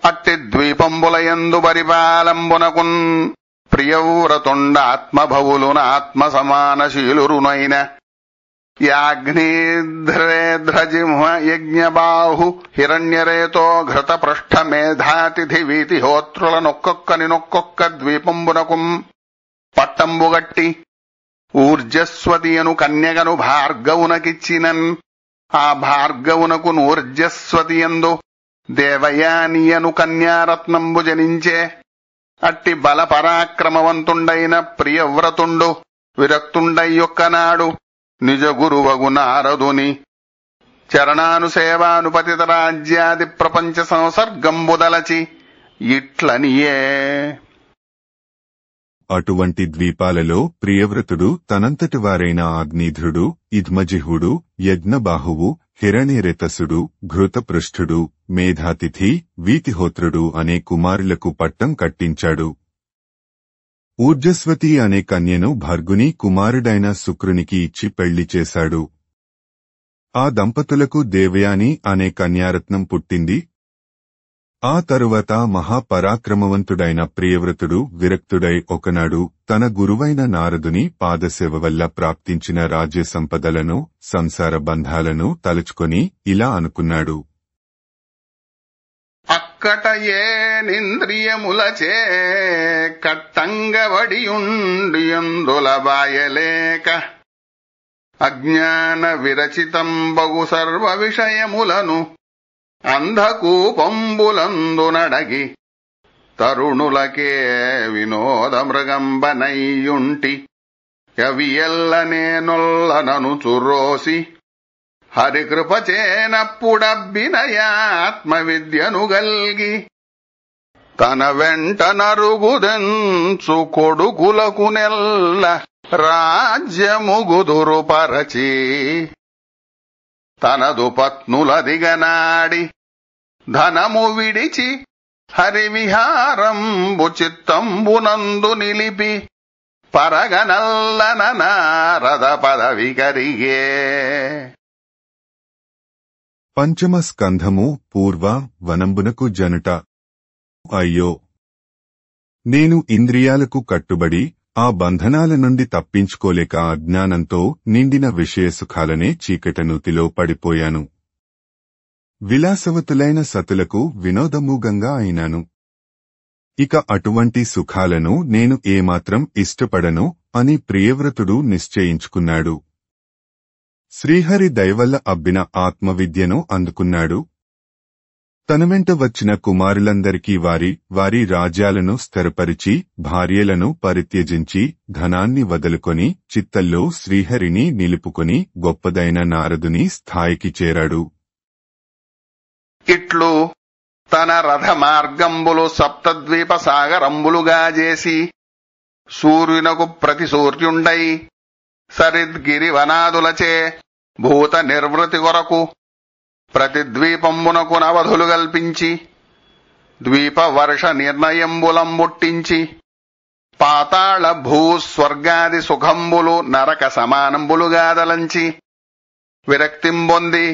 Speaker 2: అట్టి ద్వీపంబులయందు పరిపాలంబునకున్ ప్రియవ్రతుండ ఆత్మభవులున ఆత్మ సమానశీలురునైన యాగ్నిధ్రేధ్రజిహ్వ యజ్ఞబాహు హిరణ్యరేతో ఘృత పృష్ఠ మేధాతిథి వీతిహోత్రులనొక్కొక్కనినొక్కొక్క ద్వీపంబునకుం పట్టంబుగట్టి ఊర్జస్వతి అను కన్యగను భార్గవునకిచ్చినన్ ఆ భార్గవునకు ఊర్జస్వతి యందు దేవయానియను కన్యారత్నంబు జనించే. అట్టి బల పరాక్రమవంతుండైన ప్రియవ్రతుండు విరక్తుండయ్యొక్కనాడు నిజ గురువగు నారదుని చరణానుసేవానుపతిత రాజ్యాది ప్రపంచ సంసర్గంబుదలచి ఇట్లనియే.
Speaker 1: అటువంటి ద్వీపాలలో ప్రియవ్రతుడు తనంతటి వారైన ఆగ్నేధ్రుడు, ఇద్మజిహుడు, యజ్ఞబాహువు, హిరణ్యరేతసుడు, ఘృతపృష్ఠుడు, మేధాతిథి, వీతిహోత్రుడు అనే కుమారులకు పట్టం కట్టించాడు. ఊర్జస్వతి అనే కన్యను భర్గుని కుమారుడైన శుక్రునికి ఇచ్చి పెళ్లి చేశాడు. ఆ దంపతులకు దేవయాని అనే కన్యారత్నం పుట్టింది. ఆ తరువాత మహాపరాక్రమవంతుడైన ప్రియవ్రతుడు విరక్తుడై ఒకనాడు తన గురువైన నారదుని పాదసేవ వల్ల ప్రాప్తించిన రాజ్య సంపదలను, సంసార బంధాలను తలుచుకొని ఇలా అనుకున్నాడు.
Speaker 2: అక్కట ఏనింద్రియములచే కట్టంగవడియుండియందుల బాయలేక అజ్ఞాన విరచితంబగు సర్వ విషయములను అంధకూపంబులందునడగి తరుణులకే వినోద మృగంబనయ్యుంటి యవియల్లనేనొల్లనను చురోసి హరికృపచేనప్పుడబ్బినయాత్మ విద్యను గల్గి తన వెంట నరుగుదెంచు కొడుకులకు నెల్ల రాజ్యముగుదురుపరచి తనదు పత్నులదిగనాడి ధనము విడిచి హరివిహారంబు చిత్తంబునందు నిలిపి పరగనల్లన నారద పదవి కరిగే.
Speaker 1: పంచమ స్కంధము పూర్వ వనంబునకు జనుట. అయ్యో, నేను ఇంద్రియాలకు కట్టుబడి ఆ బంధనాల నుండి తప్పించుకోలేక అజ్ఞానంతో నిండిన విషయసుఖాలనే చీకటనూతిలో పడిపోయాను. విలాసవతులైన సతులకు వినోదమూగంగా అయినాను. ఇక అటువంటి సుఖాలను నేను ఏమాత్రం ఇష్టపడను అని ప్రియవ్రతుడు నిశ్చయించుకున్నాడు. శ్రీహరి దయవల్ల అబ్బిన ఆత్మవిద్యను అందుకున్నాడు. తన వెంట వచ్చిన కుమారులందరికీ వారి రాజ్యాలను స్థిరపరిచి భార్యలను పరిత్యజించి ధనాన్ని వదులుకొని చిత్తల్లో శ్రీహరిని నిలుపుకొని గొప్పదైన నారదుని స్థాయికి చేరాడు.
Speaker 2: ఇట్లు తన రథ మార్గంబులు సప్తద్వీప సాగరంబులుగా చేసి సూర్యునకు ప్రతి సూర్యుండై సరిద్గిరి వనాదులచే భూత నిర్వృతి కొరకు ప్రతి ద్వీపంబునకు నవధులు కల్పించి ద్వీప వర్ష నిర్ణయంబులంబుట్టించి పాతాళ భూస్వర్గాది సుఖంబులు నరక సమానంబులుగా దలంచి విరక్తింబొంది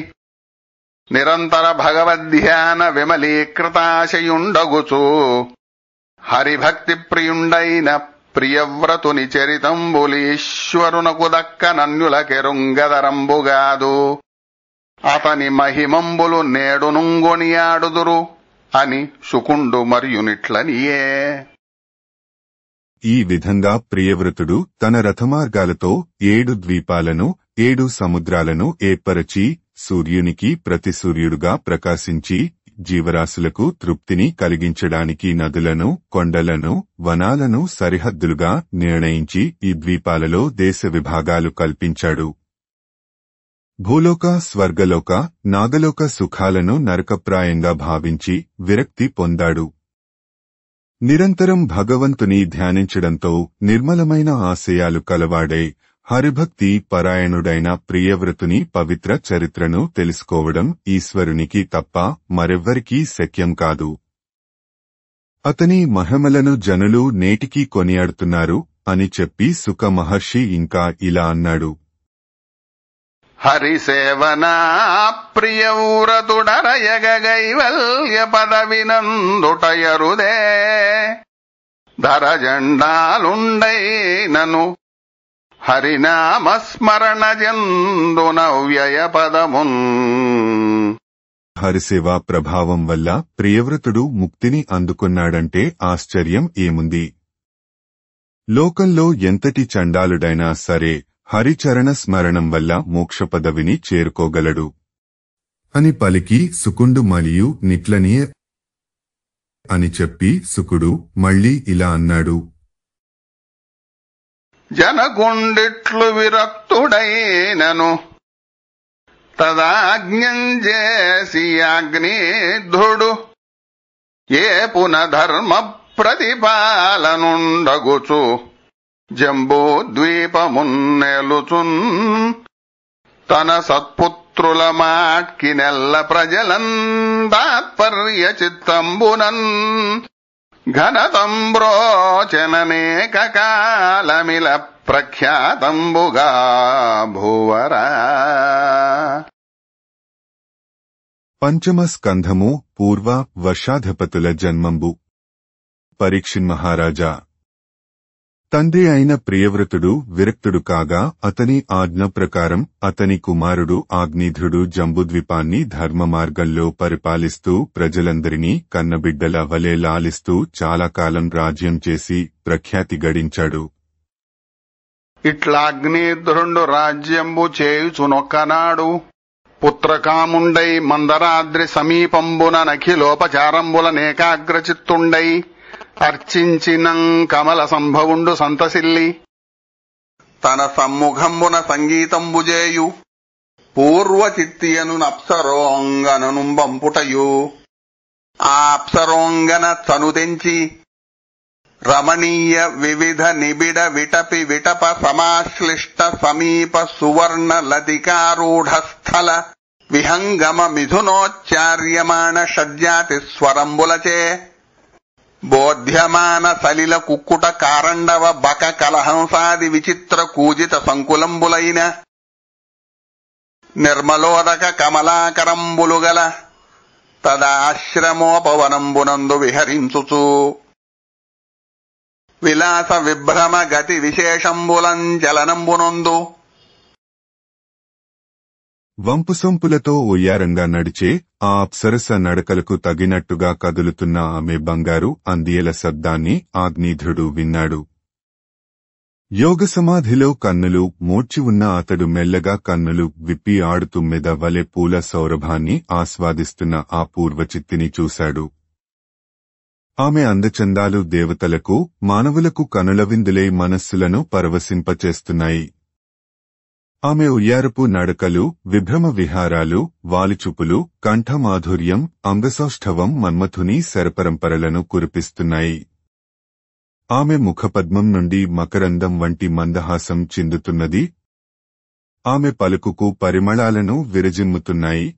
Speaker 2: నిరంతర భగవద్ధ్యాన విమలీకృతాశయుండగుచు హరిభక్తి ప్రియుండైన ప్రియవ్రతుని చరితంబులీశ్వరునకు దక్కనన్యులకెరుంగదరంబుగాదు అతని మహిమంబులు నేడునుంగొనియాడుదురు అని శుకుండు మరియునిట్లనియే.
Speaker 1: ఈ విధంగా ప్రియవ్రతుడు తన రథమార్గాలతో 7 ద్వీపాలను 7 సముద్రాలను ఏర్పరచి సూర్యునికి ప్రతి సూర్యుడుగా ప్రకాశించి జీవరాశులకు తృప్తిని కలిగించడానికి నదులను, కొండలను, వనాలను సరిహద్దులుగా నిర్ణయించి ఈ ద్వీపాలలో దేశ విభాగాలు కల్పించాడు. భూలోక, స్వర్గలోక, నాగలోక సుఖాలను నరకప్రాయంగా భావించి విరక్తి పొందాడు. నిరంతరం భగవంతుని ధ్యానించడంతో నిర్మలమైన ఆశయాలు కలవాడై హరిభక్తి పరాయణుడైన ప్రియవ్రతుని పవిత్ర చరిత్రను తెలుసుకోవడం ఈశ్వరునికి తప్ప మరెవ్వరికీ శక్యం కాదు. అతని మహిమలను జనులు నేటికీ కొనియాడుతున్నారు అని చెప్పి సుఖ మహర్షి ఇంకా ఇలా అన్నాడు.
Speaker 2: హరిసేవనా ప్రియవ్రతుడరయగ గైవల్య పదవినందుటయరుదే ధరజండాలుండైనను హరినామస్మరణ జందునవ్యయ పదమున్.
Speaker 1: హరిసేవా ప్రభావం వల్ల ప్రియవ్రతుడు ముక్తిని అందుకున్నాడంటే ఆశ్చర్యం ఏముంది? లోకంలో ఎంతటి చండాలుడైనా సరే హరిచరణ స్మరణం వల్ల మోక్ష పదవిని చేరుకోగలడు అని పలికి సుకుండు మరియు నిట్లనియే అని చెప్పి సుకుడు మళ్ళీ ఇలా అన్నాడు.
Speaker 2: జనకుండిట్లు విరక్తుడైనను తదాజ్ఞం చేసి అగ్నిధుడు ఏ పునధర్మ ప్రతిపాలనుండగుచు జంబూద్వీపమున్నెలుచున్ తన సత్పుత్రుల మాట్కి నెల్ల ప్రజలన్ తాత్పర్య చిత్తంబునన్ ఘనతంబ్రోచననేక కాలమిల ప్రఖ్యాతంబుగా భూవరా.
Speaker 1: పంచమ స్కంధము పూర్వ వర్షాధిపతుల జన్మంబు. పరీక్షిన్ మహారాజా, తండ్రి అయిన ప్రియవ్రతుడు విరక్తుడు కాగా అతని ఆజ్ఞ ప్రకారం అతని కుమారుడు ఆగ్నేధ్రుడు జంబుద్వీపాన్ని ధర్మ మార్గంలో పరిపాలిస్తూ ప్రజలందరినీ కన్నబిడ్డల వలె లాలిస్తూ చాలా కాలం రాజ్యం చేసి ప్రఖ్యాతి గడించాడు.
Speaker 2: ఇట్లాగ్నేధ్రుండు రాజ్యంబు చేయుచునొక్కనాడు పుత్రకాముండై మందరాద్రి సమీపంబున నఖిలోపచారంబులనేకాగ్రచిత్తుండై అర్చించినం కమల సంభవుండు సంతసిల్లి తన సమ్ముఖంబున సంగీతంబుజేయు పూర్వచిత్తియను అప్సరోంగననుంబంపుటయు ఆ అప్సరోంగన చనుతెంచి రమణీయ వివిధ నిబిడ విటపి విటప సమాశ్లిష్ట సమీప సువర్ణ లతికారూఢ స్థల విహంగమ మిథునోచ్చార్యమాణ షడ్జాతి స్వరంబులచే బోధ్యమాన సలిల కుక్కుట కారండవ బక కలహంసాది విచిత్ర కూజిత సంకులంబులైన నిర్మలోదక కమలాకరంబులుగల తదాశ్రమోపవనంబునందు విహరించుచు విలాస విభ్రమ గతి విశేషంబులంచలనంబునందు
Speaker 1: వంపుసొంపులతో ఒయ్యారంగా నడిచే ఆ అప్సరస నడకలకు తగినట్టుగా కదులుతున్న ఆమె బంగారు అందియల శబ్దాన్ని ఆగ్నేధ్రుడు విన్నాడు. యోగ సమాధిలో కన్నులు మూర్చి ఉన్న అతడు మెల్లగా కన్నులు విప్పి ఆడుతుమ్మెద వలె పూల సౌరభాన్ని ఆస్వాదిస్తున్న ఆ పూర్వచిత్తిని చూశాడు. ఆమె అందచందాలు దేవతలకు మానవులకు కనులవిందులై మనస్సులను పరవశింపచేస్తున్నాయి. ఆమె ఉయ్యారపు నడకలు, విభ్రమ విహారాలు, వాలిచూపులు, కంఠమాధుర్యం, అంగసౌష్ఠవం మన్మథుని శరపరంపరలను కురిపిస్తున్నాయి. ఆమె ముఖపద్మం నుండి మకరందం వంటి మందహాసం చిందుతున్నది. ఆమె పలుకుకు పరిమళాలను విరజిమ్ముతున్నాయి.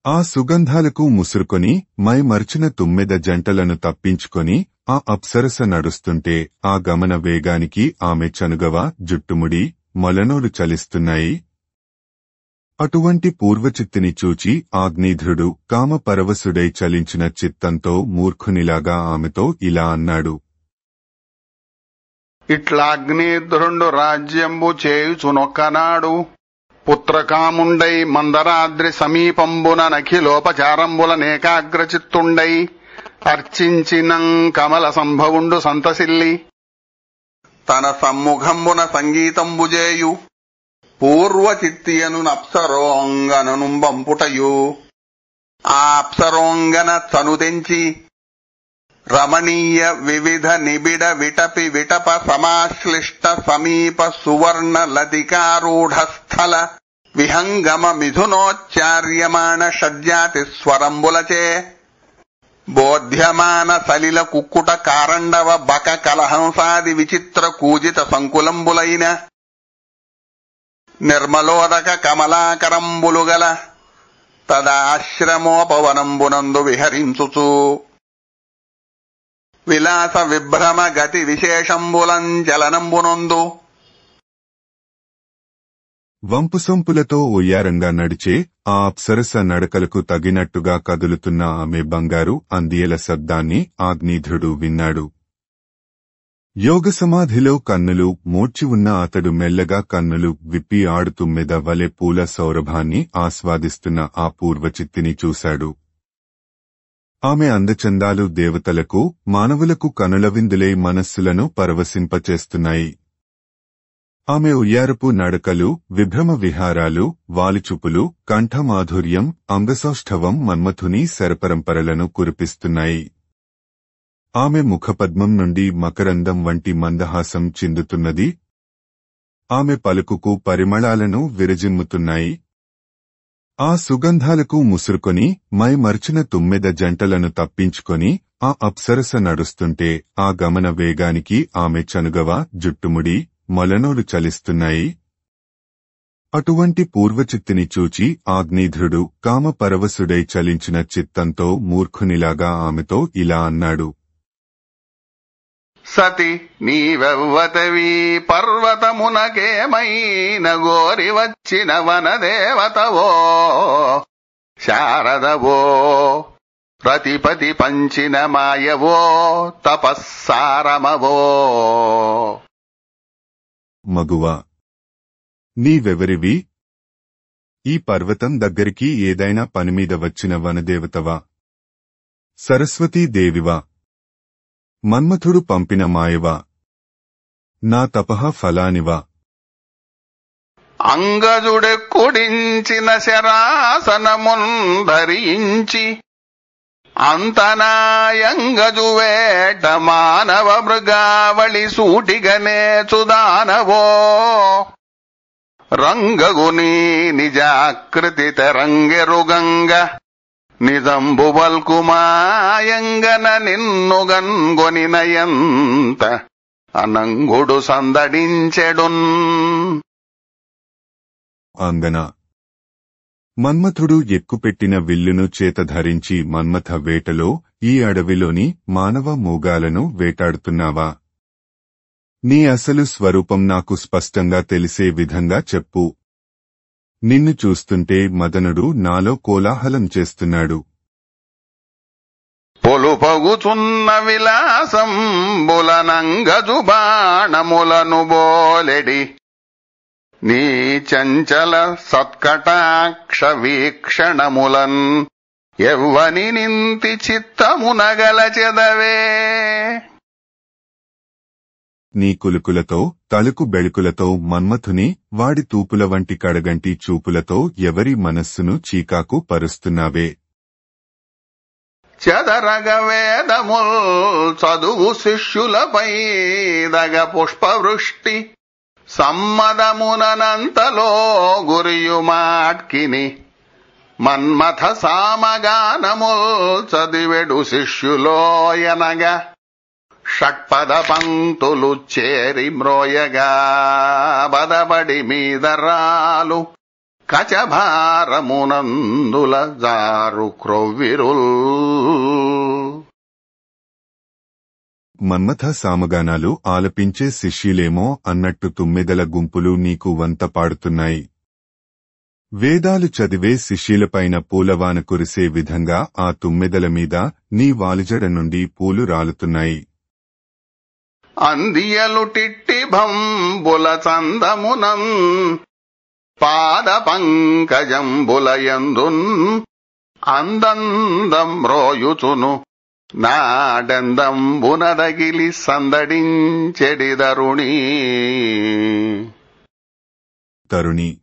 Speaker 1: ఆ సుగంధాలకు ముసురుకొని మైమర్చిన తుమ్మెద జంటలను తప్పించుకొని ఆ అప్సరస నడుస్తుంటే ఆ గమన వేగానికి ఆమె చనుగవ, జుట్టుముడి, మొలనోలు చలిస్తున్నాయి. అటువంటి పూర్వచిత్తిని చూచి ఆగ్నేధ్రుడు కామపరవశుడై చలించిన చిత్తంతో మూర్ఖునిలాగా ఆమెతో ఇలా అన్నాడు.
Speaker 2: ఇట్లాగ్నేధ్రుండు రాజ్యంబు చేయుచునొక్కనాడు పుత్రకాముండై మందరాద్రి సమీపంబున నఖిలోపచారంబులనేకాగ్రచిత్తుండై అర్చించినం కమల సంభవుండు సంతసిల్లి తన సమ్ముఖంబున సంగీతంబుజేయు పూర్వచిత్తియను అప్సరోంగననుంబంపుటయు ఆ అప్సరోంగన చనుతెంచి రమణీయ వివిధ నిబిడ విటపి విటప సమాశ్లిష్ట సమీప సువర్ణ లతికారూఢ స్థల విహంగమ మిథునోచ్చార్యమాణ షడ్జాతి స్వరంబులచే బోధ్యమాన సలిల కుక్కుట కారండవ బక కలహంసాది విచిత్ర కూజిత సంకులంబులైన నిర్మలోదక కమలాకరంబులుగల తదాశ్రమోపవనంబునందు విహరించుచు విలాస విభ్రమ గతి విశేషంబులంచలనంబునందు
Speaker 1: వంపుసొంపులతో ఒయ్యారంగా నడిచే ఆ అప్సరస నడకలకు తగినట్టుగా కదులుతున్న ఆమె బంగారు అందియల శబ్దాన్ని ఆగ్నేధ్రుడు విన్నాడు. యోగసమాధిలో కన్నులు మూర్చి ఉన్న అతడు మెల్లగా కన్నులు విప్పి ఆడుతూ మెద వలె పూల సౌరభాన్ని ఆస్వాదిస్తున్న ఆ పూర్వచిత్తిని చూశాడు. ఆమె అందచందాలు దేవతలకు, మానవులకు కనులవిందులై మనస్సులను పరవశింపచేస్తున్నాయి. ఆమె ఉయ్యారపు నడకలు, విభ్రమ విహారాలు, వాలిచూపులు, కంఠమాధుర్యం, అంగసౌష్ఠవం మన్మథుని శరపరంపరలను కురిపిస్తున్నాయి. ఆమె ముఖపద్మం నుండి మకరందం వంటి మందహాసం చిందుతున్నది. ఆమె పలుకుకు పరిమళాలను విరజిమ్ముతున్నాయి. ఆ సుగంధాలకు ముసురుకొని మైమర్చిన తుమ్మెద జంటలను తప్పించుకొని ఆ అప్సరస నడుస్తుంటే ఆ గమన వేగానికి ఆమె చనుగవ, జుట్టుముడి, మొలనోలు చలిస్తున్నాయి. అటువంటి పూర్వచిత్తిని చూచి ఆగ్నేధ్రుడు కామపరవశుడై చలించిన చిత్తంతో మూర్ఖునిలాగా ఆమెతో ఇలా అన్నాడు.
Speaker 2: సతి నీవెవ్వతవి పర్వతమునకేమైన గోరి వచ్చిన వనదేవతవో శారదవో ప్రతిపతి పంచిన మాయవో తపస్సారమవో.
Speaker 1: మగువా, నీవెవరివి? ఈ పర్వతం దగ్గరికి ఏదైనా పనిమీద వచ్చిన వనదేవతవా? సరస్వతీదేవివా? మన్మథుడు పంపిన మాయవా? నా తపః ఫలానివా?
Speaker 2: అంగజుడెక్కుడించిన శరాసనముంధరించి అంతనాయంగజువేట మానవ మృగావళి సూటిగనే చుదానవో రంగగుని నిజాకృతి తెరంగెరుగంగ నిజంబువల్కుమాయంగన నిన్నుగన్గొనినయంత అనంగుడు సందడించెడున్.
Speaker 1: అంగన, మన్మథుడు ఎక్కుపెట్టిన విల్లును చేతధరించి మన్మథ వేటలో ఈ అడవిలోని మానవ మూగాలను వేటాడుతున్నావా? నీ అసలు స్వరూపం నాకు స్పష్టంగా తెలిసే విధంగా చెప్పు. నిన్ను చూస్తుంటే మదనుడు నాలో కోలాహలం చేస్తున్నాడు.
Speaker 2: పొలుపగుచున్న విలాసంబులనంగజు బాణములను బోలెడి నీ చంచల సత్కటాక్ష వీక్షణములన్ ఎవ్వని నింతి చిత్తమునగల చెదవే.
Speaker 1: నీ కులుకులతో, తలుకు బెళుకులతో మన్మథుని, వాడి తూపుల వంటి కడగంటి చూపులతో ఎవరి మనస్సును చీకాకు పరుస్తున్నావే.
Speaker 2: చెదరగ వేదముల్ చదువు శిష్యులపై దగ పుష్పవృష్టి సమ్మదమునంతలో గురియుమాట్కిని మన్మథ సామగానముల్ చదివెడు శిష్యులోయనగా షట్పద పంక్తులు చేరి మ్రోయగా బదబడి మీదరాలు కచభారమునందుల జారు క్రొవ్విరుల్.
Speaker 1: మన్మథ సామగానాలు ఆలపించే శిష్యులేమో అన్నట్టు తుమ్మెదల గుంపులు నీకు వంత పాడుతున్నాయి. వేదాలు చదివే శిష్యులపైన పూలవాన కురిసే విధంగా ఆ తుమ్మెదల మీద నీ వాలుజడ నుండి పూలు రాలుతున్నాయి.
Speaker 2: అందియలు టిట్టి భంబుల చందమునం పాద పంకజంబులయందున్ అందందం రోయుచును నాడెందంబునదగిలి సందడించెడి తరుణి.
Speaker 1: తరుణి,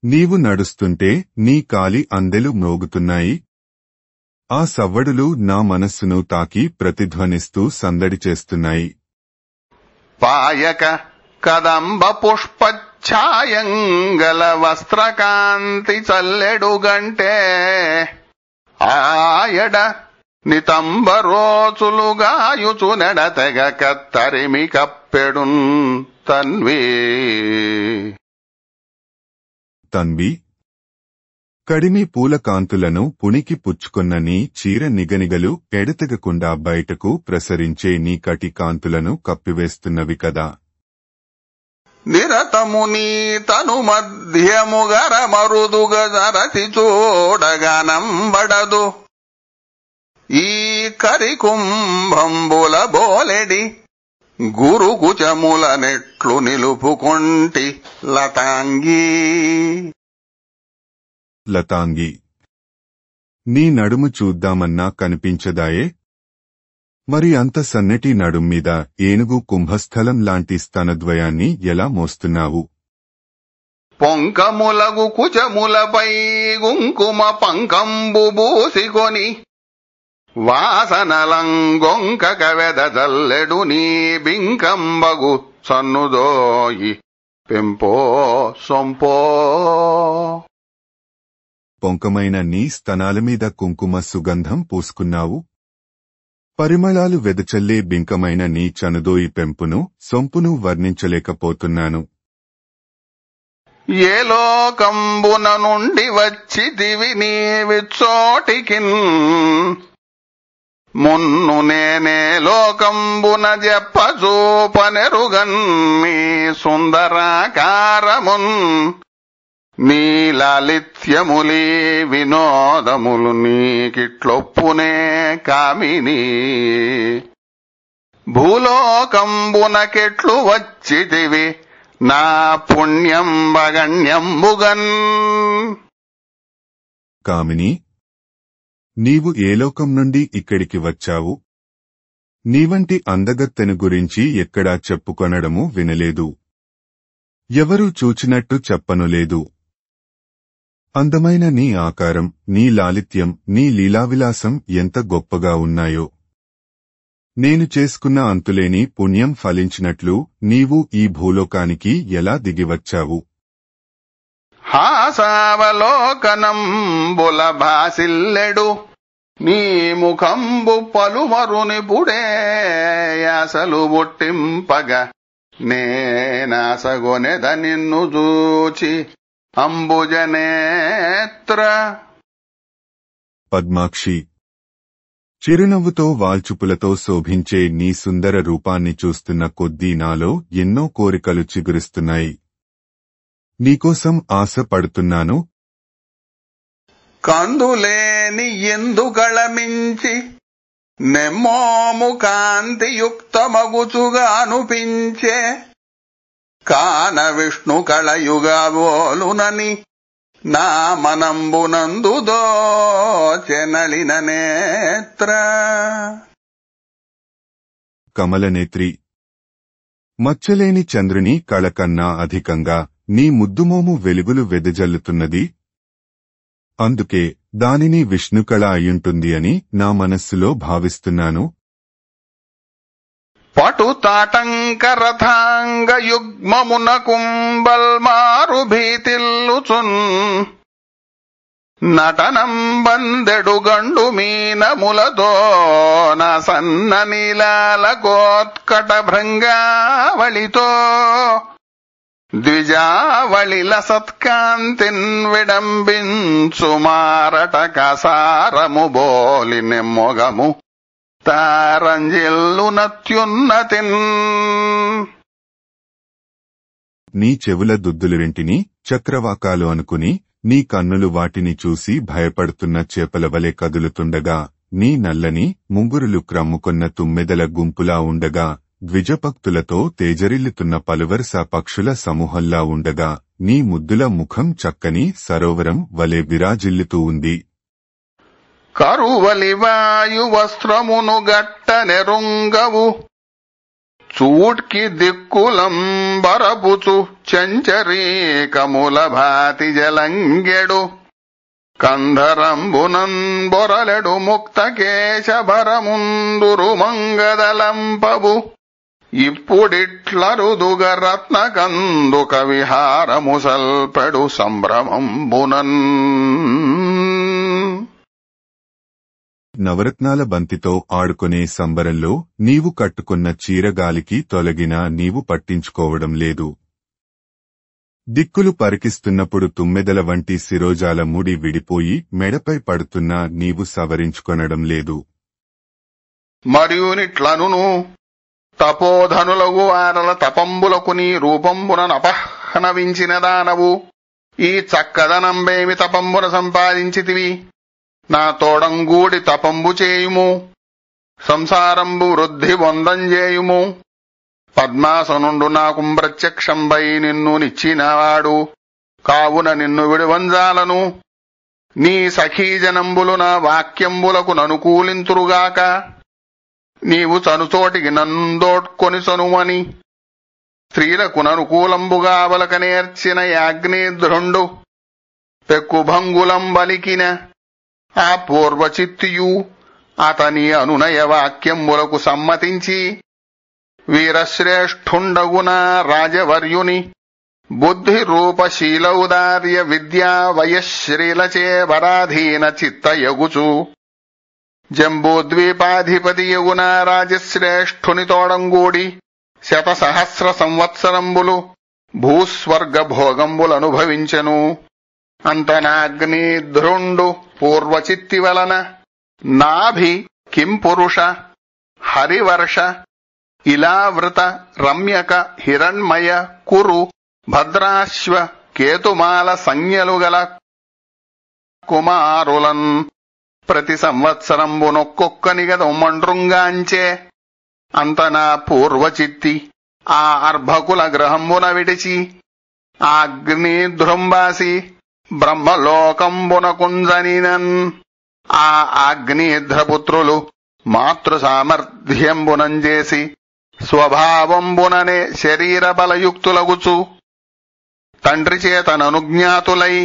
Speaker 1: నీవు నడుస్తుంటే నీ కాలి అందెలు మ్రోగుతున్నాయి. ఆ సవ్వడులు నా మనస్సును తాకి ప్రతిధ్వనిస్తూ సందడి చేస్తున్నాయి.
Speaker 2: పాయక కదంబ పుష్పఛాయంగల వస్త్రకాంతి చల్లెడుగంటే ఆయడ నితంబరోచులుగాయుచు నెడతెగ కత్తరిమి కప్పెడున్ తన్వి.
Speaker 1: తన్వి, కడిమి పూల కాంతులను పుణికి పుచ్చుకొన్న నీ చీర నిగనిగలు ఎడతెగకుండా బయటకు ప్రసరించే నీ కటి కాంతులను కప్పివేస్తున్నవి కదా.
Speaker 2: నిరతము నీ తను మధ్యముగర మరుదుగ జరసి చూడగనంబడదు ఈ కరికుంభంబుల బోలెడి గురుకుచముల నెట్లు నిలుపుకొంటి లతాంగీ.
Speaker 1: లతాంగి, నీ నడుము చూద్దామన్నా కనిపించదాయే? మరి అంత సన్నటి నడుమ్మీద ఏనుగు కుంభస్థలం లాంటి స్తనద్వయాన్ని ఎలా మోస్తున్నావు?
Speaker 2: పొంకములగు కుచములపై గుంకుమ పంకంబు బూసికొని వాసనలంగొంకక వెదజల్లెడు నీ బింకంబగు సన్నుదోయి పెంపో సొంపో.
Speaker 1: పొంకమైన నీ స్తనాల మీద కుంకుమ సుగంధం పూసుకున్నావు. పరిమళాలు వెదచల్లే బింకమైన నీ చనుదోయి పెంపును సొంపును వర్ణించలేకపోతున్నాను.
Speaker 2: ఏ లోకంబున నుండి వచ్చితివి నీవిచ్చోటికిన్ మున్ను నేనే లోకంబున జెప్పజూపనెరుగన్ నీ సుందరాకారమున్ నీ లాలిత్యములీ వినోదములు నీకిట్లొప్పునే కామిని. భూలోకంబునకెట్లు వచ్చితివి నా పుణ్యం వగణ్యంబుగన్.
Speaker 1: కామిని, నీవు ఏ లోకం నుండి ఇక్కడికి వచ్చావు? నీవంటి అందగత్తెను గురించి ఎక్కడా చెప్పుకొనడము వినలేదు. ఎవరూ చూచినట్టు చెప్పనులేదు. అందమైన నీ ఆకారం, నీ లాలిత్యం, నీ లీలావిలాసం ఎంత గొప్పగా ఉన్నాయో. నేను చేసుకున్న అంతులేని పుణ్యం ఫలించినట్లు నీవు ఈ భూలోకానికి ఎలా దిగివచ్చావు?
Speaker 2: హాసావలోకనంబుల భాసిల్లెడు నీ ముఖంబు పలుమరునిపుడే యాసలు బొట్టింపగ నేనాసగొనెద నిన్ను చూచి అంబుజనేత్ర.
Speaker 1: పద్మాక్షి, చిరునవ్వుతో వాల్చుపులతో శోభించే నీ సుందర రూపాన్ని చూస్తున్న కొద్దీ నాలో ఎన్నో కోరికలు చిగురిస్తున్నాయి. నీకోసం ఆశ పడుతున్నాను.
Speaker 2: కందులేని ఎందుగళమించి నెమ్మోము కాంతియుక్తమగుచుగా అనిపించే కాన విష్ణు కళయుగబోలునని నా మనంబునందు దోచెనళిన నేత్ర.
Speaker 1: కమలనేత్రి, మచ్చలేని చంద్రుని కళ కన్నా అధికంగా నీ ముద్దుమోము వెలుగులు వెదజల్లుతున్నది. అందుకే దానిని విష్ణుకళ అయ్యుంటుంది అని నా మనస్సులో భావిస్తున్నాను.
Speaker 2: పటు తాటంకరథాంగ యుగ్మమున కుంబల్మారు భీతిల్లుచున్ నటనం బందెడు గండు మీనములతో నా సన్న నీలాల కోత్కట భృంగావళితో ద్విజావళిల సత్కాంతిన్ విడంబించు మారట కసారము బోలి నెమ్మొగము తారంజిల్లునత్యున్నతిన్.
Speaker 1: నీ చెవుల దుద్దులురింటిని చక్రవాకాలు అనుకుని నీ కన్నులు వాటిని చూసి భయపడుతున్న చేపలవలె కదులుతుండగా, నీ నల్లని ముంగురులు క్రమ్ముకొన్న తుమ్మెదల గుంపులా ఉండగా, ద్విజపక్తులతో తేజరిల్లుతున్న పలువరుస పక్షుల సమూహంలా ఉండగా, నీ ముద్దుల ముఖం చక్కని సరోవరం వలె విరాజిల్లుతూ ఉంది.
Speaker 2: కరువలి వాయు వస్త్రమును గట్ట నెరుంగవు చూడ్కి దిక్కులంబరపుచు చంచరీకముల భాతి జలంగెడు కంధరంబునం బొరలెడు ముక్త కేశభరముందురు మంగదలంపవు ఇప్పుడిట్లరుదుగ రత్న కందుక విహారము సల్పెడు సంభ్రమంబునన్.
Speaker 1: నవరత్నాల బంతితో ఆడుకునే సంబరంలో నీవు కట్టుకున్న చీరగాలికి తొలగినా నీవు పట్టించుకోవడం లేదు. దిక్కులు పరికిస్తున్నప్పుడు తుమ్మెదల వంటి శిరోజాల ముడి విడిపోయి మెడపై పడుతున్నా నీవు సవరించుకొనడం లేదు.
Speaker 2: మరియునిట్లనును తపోధనులగు వారల తపంబులకు నీ రూపంబునపహ్నవించిన దానవు. ఈ చక్కదనంబేమి తపంబున సంపాదించితివి. నా తోడంగూడి తపంబు చేయుము. సంసారంబు వృద్ధి వందంజేయుము. పద్మాసనుండు నాకు ప్రత్యక్షంబై నిన్ను నిచ్చినవాడు. కావున నిన్ను విడువంజాలను. నీ సఖీజనంబులు నా వాక్యంబులకు ననుకూలింతురుగాక. నీవు చనుచోటికి నందోడ్కొని సనుమని స్త్రీలకు ననుకూలంబుగా అవలక నేర్చిన యాజ్ఞేధ్రుండు పెక్కుభంగులం బలికిన ఆ పూర్వచిత్తియు అతని అనునయ వాక్యంబులకు సమ్మతించి వీరశ్రేష్ఠుండగున రాజవర్యుని బుద్ధి రూపశీలౌదార్య విద్యా వయశ్రీలచే వరాధీన చిత్తయగుచు జంబూద్వీపాధిపతియగున రాజశ్రేష్ఠుని తోడంగూడి 100,000 సంవత్సరంబులు భూస్వర్గ భోగంబులనుభవించెను. అంతనాగ్నిధ్రుండు పూర్వచిత్తి వలన నాభి కింపురుష హరివర్ష ఇలావృత రమ్యక హిరణ్మయ కురు భద్రాశ్వ కేతుమాల సంజ్ఞలుగల కుమారులన్ ప్రతి సంవత్సరంబునొక్కొక్కనిగ దొమ్మండ్రుంగాంచే. అంతనా పూర్వచిత్తి ఆ అర్భకుల గ్రహంబున విడిచి ఆగ్నిధ్రుంబాసి బ్రహ్మలోకంబునకుంజనినన్. ఆ ఆగ్నిధ్రపుత్రులు మాతృ సామర్థ్యంబునంజేసి స్వభావంబుననే శరీర బలయుక్తులగుచు తండ్రి చేతననుజ్ఞాతులై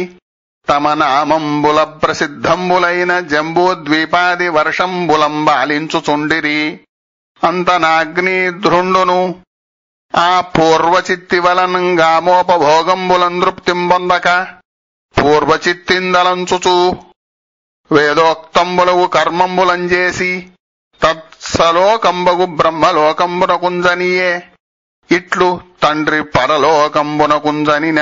Speaker 2: తమ నామంబుల ప్రసిద్ధంబులైన జంబూద్వీపాది వర్షంబులంబాలించుచుండిరి. అంతనాగ్నిధ్రుండును ఆ పూర్వచిత్తి వలనంగామోపభోగంబులందృప్తింబొందక పూర్వచిత్తిందలంచుచు వేదోక్తంబులగు కర్మంబులంజేసి తత్సలోకంబగు బ్రహ్మలోకంబునకుంజనియే. ఇట్లు తండ్రి పరలోకంబునకుంజనిన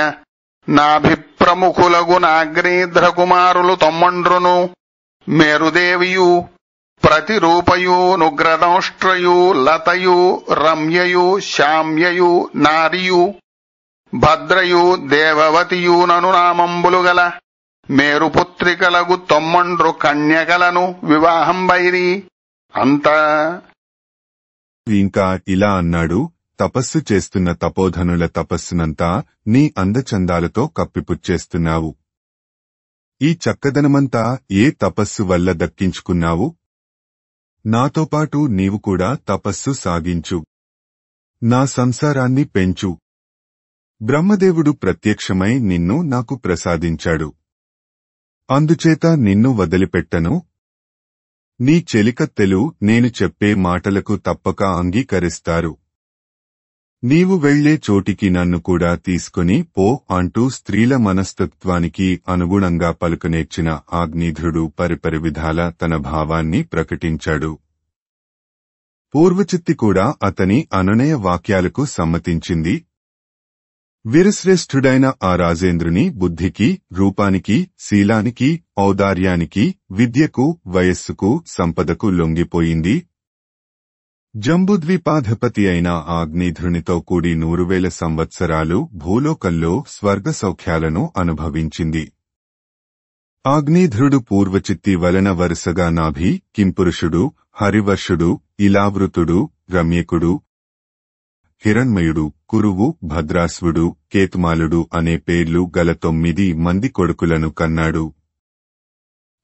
Speaker 2: నాభిప్రముఖులగు నాగ్నిధ్రకుమారులు తొమ్మండ్రును మేరుదేవియు ప్రతిరూపయు నుగ్రదంష్ట్రయు లతయు రమ్యయు శామ్యయు నారియు భద్రయు దేవవతియు నను నామంబులు గల మేరుపుత్రికలగు తొమ్మండ్రు కన్యకలను వివాహంబైరి. అంతా
Speaker 1: ఇంకా ఇలా అన్నాడు, తపస్సు చేస్తున్న తపోధనుల తపస్సునంతా నీ అందచందాలతో కప్పిపుచ్చేస్తున్నావు. ఈ చక్కదనమంతా ఏ తపస్సు వల్ల దక్కించుకున్నావు? నాతో పాటు నీవు కూడా తపస్సు సాగించు. నా సంసారాన్ని పెంచు. బ్రహ్మదేవుడు ప్రత్యక్షమై నిన్ను నాకు ప్రసాదించాడు. అందుచేత నిన్ను వదిలిపెట్టను. నీ చెలికత్తెలు నేను చెప్పే మాటలకు తప్పక అంగీకరిస్తారు. నీవు వెళ్లే చోటికి నన్ను కూడా తీసుకుని పో అంటూ స్త్రీల మనస్తత్వానికి అనుగుణంగా పలుకనేర్చిన ఆగ్నిధ్రుడు పరిపరి విధాల తన భావాన్ని ప్రకటించాడు. పూర్వచిత్తి కూడా అతని అనునయ వాక్యాలకు సమ్మతించింది. వీరశ్రేష్ఠుడైన ఆ రాజేంద్రుని బుద్ధికి, రూపానికి, శీలానికి, ఔదార్యానికి, విద్యకు, వయస్సుకు, సంపదకు లొంగిపోయింది. జంబుద్వీపాధిపతి అయిన ఆగ్నిధ్రునితో కూడి 100,000 సంవత్సరాలు భూలోకంలో స్వర్గ సౌఖ్యాలను అనుభవించింది. ఆగ్నిధ్రుడు పూర్వచిత్తి వలన వరుసగా నాభి, కింపురుషుడు, హరివర్షుడు, ఇలావృతుడు, రమ్యకుడు, హిరణ్మయుడు, కురువు, భద్రాశ్వుడు, కేతుమాలుడు అనే పేర్లు గల 9 మంది కొడుకులను కన్నాడు.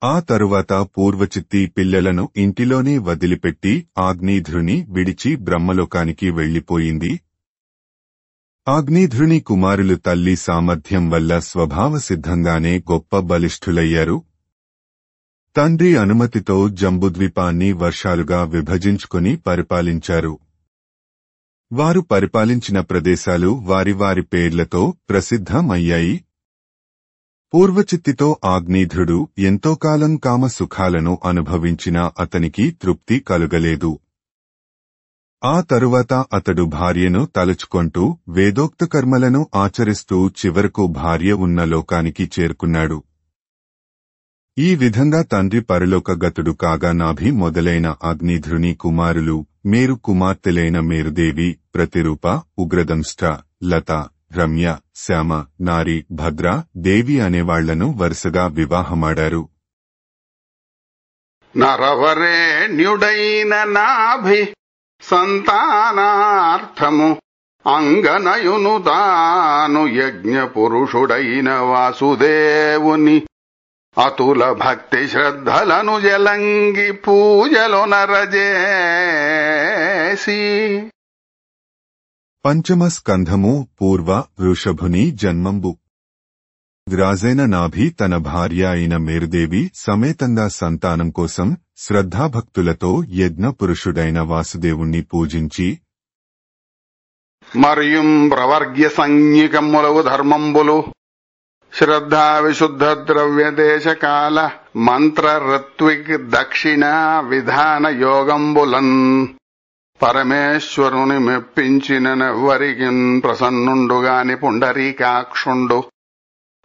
Speaker 1: ఆ తరువాత పూర్వచిత్తి పిల్లలను ఇంటిలోనే వదిలిపెట్టి ఆగ్నిధ్రుని విడిచి బ్రహ్మలోకానికి వెళ్లిపోయింది. ఆగ్నిధ్రుని కుమారులు తల్లి సామర్థ్యం వల్ల స్వభావసిద్ధంగానే గొప్ప బలిష్ఠులయ్యారు. తండ్రి అనుమతితో జంబుద్వీపాన్ని వర్షాలుగా విభజించుకుని పరిపాలించారు. వారు పరిపాలించిన ప్రదేశాలు వారి వారి పేర్లతో ప్రసిద్ధమయ్యాయి. పూర్వచిత్తితో ఆగ్నిధ్రుడు ఎంతోకాలం కామ సుఖాలను అనుభవించినా అతనికి తృప్తి కలుగలేదు. ఆ తరువాత అతడు భార్యను తలుచుకొంటూ వేదోక్త కర్మలను ఆచరిస్తూ చివరకు భార్య ఉన్న లోకానికి చేరుకున్నాడు. ఈ విధంగా తండ్రి పరలోకగతుడు కాగా నాభి మొదలైన అగ్నిధ్రుని కుమారులు మేరు కుమార్తెలైన మేరుదేవి, ప్రతిరూప, ఉగ్రదంష్ట, లత, రమ్య, శ్యామ, నారి, భద్ర, దేవి అనేవాళ్లను వరుసగా వివాహమాడారు.
Speaker 2: నరవరేణ్యుడైన నాభి సంతానార్థము అంగనయును తాను యజ్ఞ పురుషుడైన వాసుదేవుని అతుల భక్తి శ్రద్ధలను జలంగి పూజలో నరజేసి.
Speaker 1: పంచమ స్కంధము పూర్వ వృషభుని జన్మంబు. రాజైన నాభి తన భార్య అయిన మేరుదేవి సమేతంగా సంతానం కోసం శ్రద్ధాభక్తులతో యజ్ఞ పురుషుడైన వాసుదేవుణ్ణి పూజించి
Speaker 2: మరియుం ప్రవర్గ్య సంజ్ఞికములవు ధర్మంబులు శ్రద్ధా విశుద్ధ ద్రవ్య దేశకాల మంత్ర ఋత్విక్ దక్షిణ విధాన యోగంబులన్ పరమేశ్వరుని మెప్పించినెవ్వరికి ప్రసన్నుండుగాని పుండరీకాక్షుండు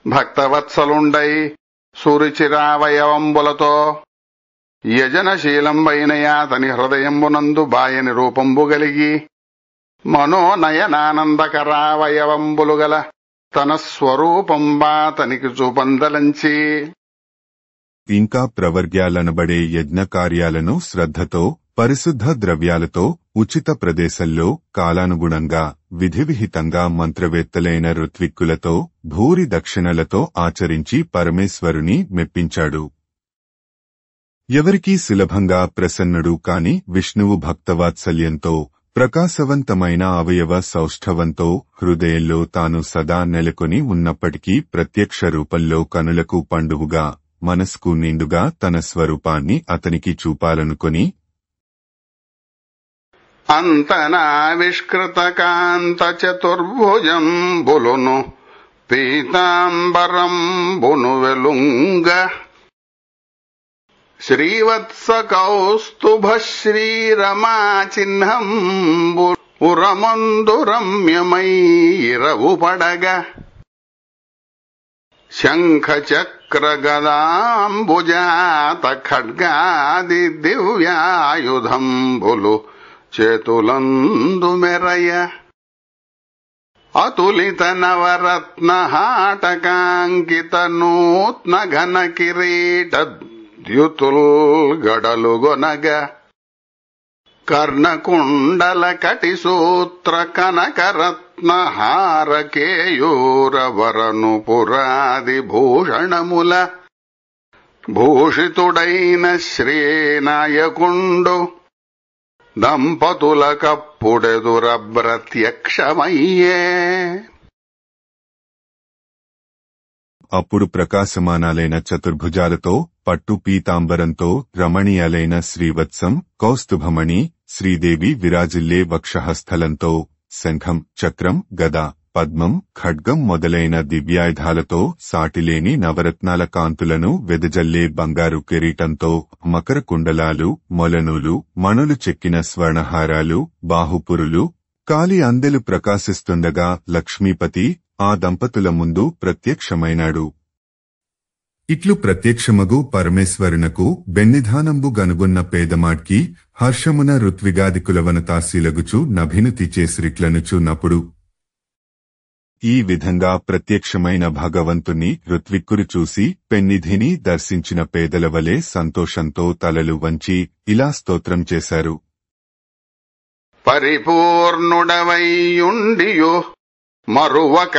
Speaker 2: భక్తవత్సలుండై సురుచిరావయవంబులతో యజనశీలంబైన యాతని హృదయంబునందు బాయని రూపంబు గలిగి మనోనయనానందకరావయవంబులు గల తన స్వరూపంబా తనికి చూపందలంచి.
Speaker 1: ఇంకా ప్రవర్గ్యాలనబడే యజ్ఞ కార్యాలను శ్రద్ధతో పరిశుద్ధ ద్రవ్యాలతో ఉచిత ప్రదేశంలో కాలానుగుణంగా విధివిహితంగా మంత్రవేత్తలైన ఋత్విక్కులతో భూరి దక్షిణలతో ఆచరించి పరమేశ్వరుని మెప్పించాడు. ఎవరికీ సులభంగా ప్రసన్నుడు కాని విష్ణువు భక్తవాత్సల్యంతో ప్రకాశవంతమైన అవయవ సౌష్ఠవంతో హృదయంలో తాను సదా నెలకొని ఉన్నప్పటికీ ప్రత్యక్ష రూపంలో కనులకు పండువుగా మనస్కు నిండుగా తన స్వరూపాన్ని అతనికి చూపాలనుకొని
Speaker 2: అంతనావిష్కృత కాంత చతుర్భుజంబులును పీతాంబరంబును వెలుంగ శ్రీవత్స కౌస్తుభ శ్రీరమా చిహ్నంబు ఉరమందు రమ్యమై ఇరవుపడగ శంఖ చక్ర గదాంబుజాత ఖడ్గాది దివ్యాయుధంబులు చేతులందు మెరయ అతులిత నవరత్న హాటకాంకిత నూత్న ఘన కిరీట ద్యుతుల్ గడలుగొనగ కర్ణకుండల కటిసూత్ర కనకరత్న హారకేయూరవరను పురాది భూషణముల భూషితుడైన శ్రీనాయకుండు దంపతులకప్పుడెదురప్రత్యక్షమయ్యే.
Speaker 1: అప్పుడు ప్రకాశమానాలైన చతుర్భుజాలతో పట్టు పీతాంబరంతో రమణీయాలైన శ్రీవత్సం కౌస్తుభమణి శ్రీదేవి విరాజిల్లే వక్షహస్థలంతో శంఖం, చక్రం, గద, పద్మం, ఖడ్గం మొదలైన దివ్యాయుధాలతో సాటిలేని నవరత్నాల కాంతులను వెదజల్లే బంగారు కిరీటంతో మకర కుండలాలు, మొలనూలు, మణులు చెక్కిన స్వర్ణహారాలు, బాహుపురులు, కాలి అందెలు ప్రకాశిస్తుండగా లక్ష్మీపతి ఆ దంపతుల ముందు ప్రత్యక్షమైనాడు. ఇట్లు ప్రత్యక్షమగు పరమేశ్వరునకు బెన్నిధానంబు గనుగొన్న పేదమాడ్కి హర్షమున ఋత్విగాదికులవనతాశీలగుచు నభినుతి చేసిరిట్లనుచు నప్పుడు. ఈ విధంగా ప్రత్యక్షమైన భగవంతుని ఋత్విక్కురు చూసి పెన్నిధిని దర్శించిన పేదల వలె సంతోషంతో తలలు వంచి ఇలా స్తోత్రం చేశారు.
Speaker 2: పరిపూర్ణుడవైయుండియు మరువక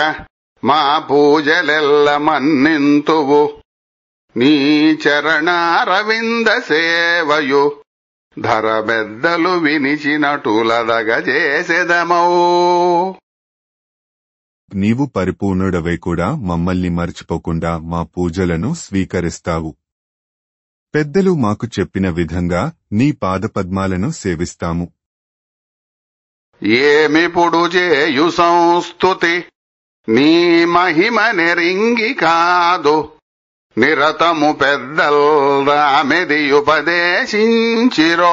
Speaker 2: మా పూజలెల్ల మన్నింతువు నీ చరణారవింద సేవయు ధరబెద్దలు వినిచినటులదగజేసెదమౌ.
Speaker 1: నీవు పరిపూర్ణుడవై కూడా మమ్మల్ని మరచిపోకుండా మా పూజలను స్వీకరిస్తావు. పెద్దలు మాకు చెప్పిన విధంగా నీ పాదపద్మాలను సేవిస్తాము.
Speaker 2: ఏమిపుడు చేయు సంస్తుతి నీ మహిమ నెరింగి కాదు నిరతము పెద్దల్దామెదియుపదేశించిరో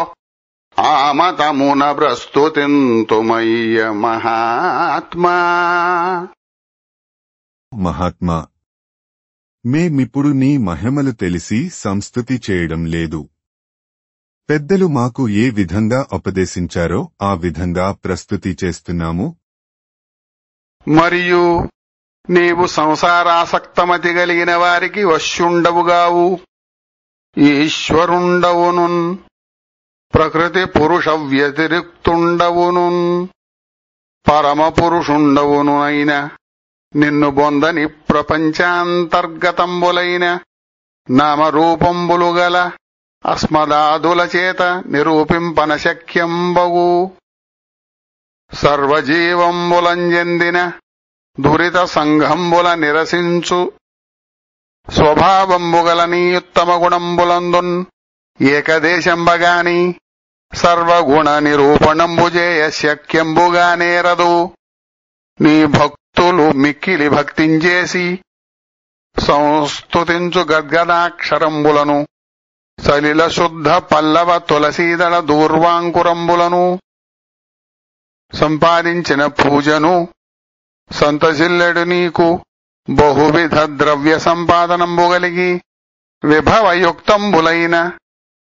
Speaker 2: ఆమతమున ప్రస్తుతింతుమయ్య మహాత్మా.
Speaker 1: మహాత్మా, మేమిప్పుడు నీ మహిమలు తెలిసి సంస్తుతి చేయడం లేదు. పెద్దలు మాకు ఏ విధంగా ఉపదేశించారో ఆ విధంగా ప్రస్తుతి చేస్తున్నాము.
Speaker 2: మరియు నీవు సంసారాసక్తమతి కలిగిన వారికి వశ్యుండవుగావు, ఈశ్వరుండవునున్, ప్రకృతి పురుష వ్యతిరిక్తుండవునున్, పరమ పురుషుండవునునైన నిన్ను బొందని ప్రపంచాంతర్గతంబులైన నామరూపంబులు గల అస్మదాదుల చేత నిరూపింపనశక్యంబగు సర్వజీవంబులంజెందిన దురిత సంఘంబుల నిరసించు స్వభావంబుగల నీయుత్తమ గుణంబులందున్ ఏకదేశంబగాని సర్వగుణ నిరూపణంబుజేయ శక్యంబుగానేరదు. నీ భక్తులు మిక్కిలి భక్తించేసి సంస్తుతించు గద్గదాక్షరంబులను సలిల శుద్ధ పల్లవ తులసీదళ దూర్వాంకురంబులను సంపాదించిన పూజను సంతసిల్లెడు నీకు బహువిధ ద్రవ్య సంపాదనంబు గలిగి విభవయుక్తంబులైన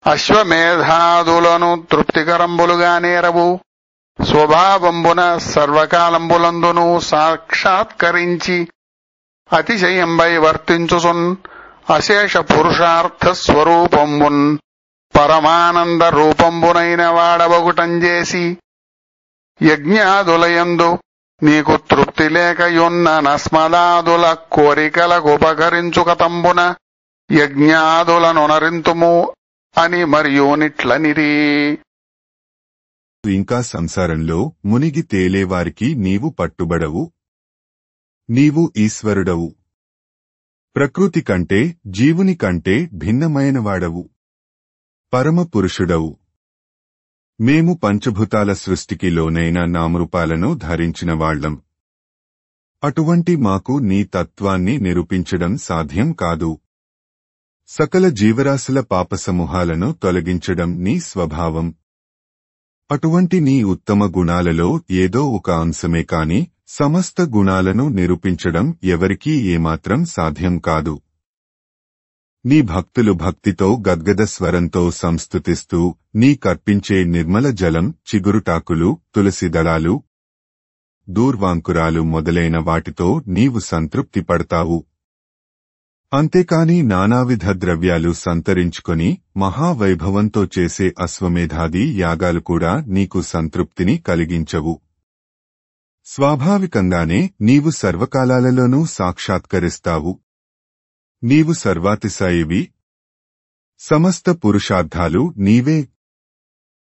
Speaker 2: అశ్వమేధాదులను తృప్తికరంబులుగానేరవు. స్వభావంబున సర్వకాలంబులందును సాక్షాత్కరించి అతిశయంబై వర్తించుసున్ అశేష పురుషార్థ స్వరూపంబున్ పరమానంద రూపంబునైన వాడవగుటంజేసి యజ్ఞాదులయందు నీకు తృప్తి లేకయున్న నస్మదాదుల కోరికలకు ఉపకరించుకతంబున యజ్ఞాదులనునరింతుము అని మరియునిట్లనిరి.
Speaker 1: ఇంకా సంసారంలో మునిగి తేలేవారికి నీవు పట్టుబడవు. నీవు ఈశ్వరుడవు. ప్రకృతి కంటే జీవుని కంటే భిన్నమైనవాడవు. పరమ పురుషుడవు. మేము పంచభూతాల సృష్టికి లోనైన నామరూపాలను ధరించిన వాళ్లం. అటువంటి మాకు నీ తత్వాన్ని నిరూపించడం సాధ్యం కాదు. సకల జీవరాశుల పాపసమూహాలను తొలగించడం నీ స్వభావం. అటువంటి నీ ఉత్తమ గుణాలలో ఏదో ఒక అంశమే కాని సమస్త గుణాలను నిరూపించడం ఎవరికీ ఏమాత్రం సాధ్యం కాదు. నీ భక్తులు భక్తితో గద్గద స్వరంతో సంస్తుతిస్తూ నీ కర్పించే నిర్మల జలం, చిగురుటాకులు, తులసిదళాలు, దూర్వాంకురాలు మొదలైన వాటితో నీవు సంతృప్తి పడతావు. అంతేకాని నానావిధ ద్రవ్యాలు సంతరించుకొని మహావైభవంతో చేసే అశ్వమేధాది యాగాలు కూడా నీకు సంతృప్తిని కలిగించవు. స్వాభావికంగానే నీవు సర్వకాలాలలోనూ సాక్షాత్కరిస్తావు. నీవు సర్వాతిశయివి. సమస్త పురుషార్థాలు నీవే.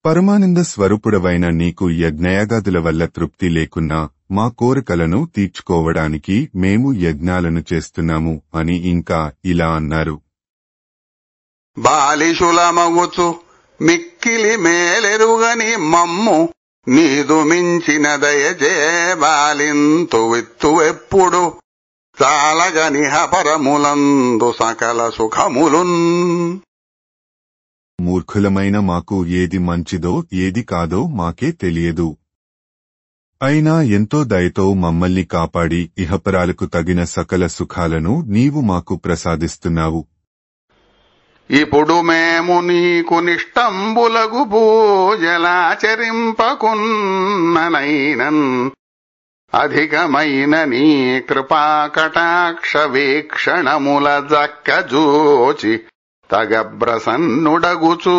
Speaker 1: పరమానంద స్వరూపుడవైన నీకు యజ్ఞయాగాదుల వల్ల తృప్తి లేకున్నా మా కోరికలను తీర్చుకోవడానికి మేము యజ్ఞాలను చేస్తున్నాము అని ఇంకా ఇలా అన్నారు.
Speaker 2: బాలిశులమగుచు మిక్కిలి మేలెరుగని మమ్ము నీదు మించిన దయచే బాలింతు విత్తువెప్పుడు చాలగనిహ పరములందు సకల సుఖములున్.
Speaker 1: మూర్ఖులమైన మాకు ఏది మంచిదో ఏది కాదో మాకే తెలియదు. అయినా ఎంతో దయతో మమ్మల్ని కాపాడి ఇహపరాలకు తగిన సకల సుఖాలను నీవు మాకు ప్రసాదిస్తున్నావు.
Speaker 2: ఇప్పుడు మేము నీకు నిష్టంబులగు పూజలాచరింపకున్ననైనన్ అధికమైన నీ కృపాకటాక్ష వీక్షణముల జక్కజూచి తగబ్రసన్నుడగుచూ.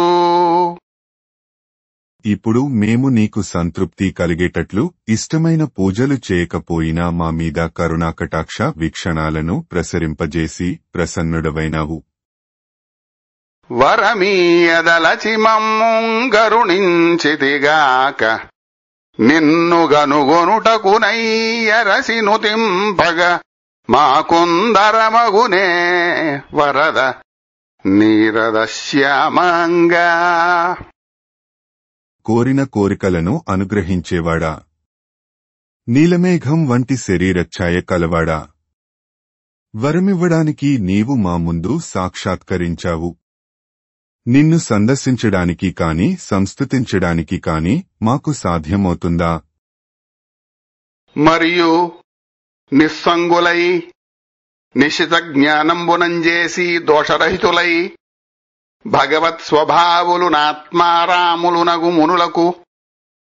Speaker 1: ఇప్పుడు మేము నీకు సంతృప్తి కలిగేటట్లు ఇష్టమైన పూజలు చేయకపోయినా మా మీద కరుణాకటాక్ష వీక్షణాలను ప్రసరింపజేసి ప్రసన్నుడవైనావు.
Speaker 2: వరమీయదలచి మమ్ముంగరుణించితిగాక నిన్ను గనుగొనుటకునయ్యరసి నుతింపగ మాకుందరమగునే వరద నీరదశ్యామంగా.
Speaker 1: కోరిన కోరికలను అనుగ్రహించేవాడా, నీలమేఘం వంటి శరీరఛాయ కలవాడా, వరమివ్వడానికి నీవు మా ముందు సాక్షాత్కరించావు. నిన్ను సందర్శించడానికి కాని సంస్తుతించడానికి కాని మాకు సాధ్యమవుతుందా?
Speaker 2: మరియు నిస్సంగులై నిశిత జ్ఞానంబునంజేసి దోషరహితులై భగవత్ స్వభావులు నాత్మారాములునగు మునులకు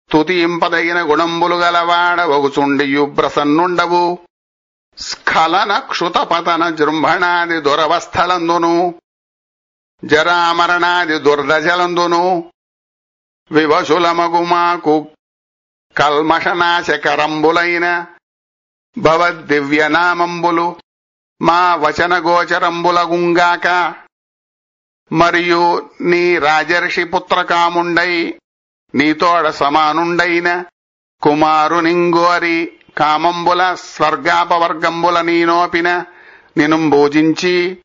Speaker 2: స్తుతింపదగిన గుణంబులు గలవాడవగుచుండియు ప్రసన్నుండవు. స్ఖలన క్షుతపతన జృంభణాది దురవస్థలందును జరామరణాది దుర్దశలందును వివశులమగు మాకు కల్మషనాశకరంబులైన భవద్దివ్యనామంబులు మా వచన గోచరంబులగుంగాక. మరియు నీ రాజర్షి పుత్రకాముండై నీతోడ సమానుండైన కుమారునింగోరి కామంబుల స్వర్గాపవర్గంబుల నీనోపిన నినుంబూజించి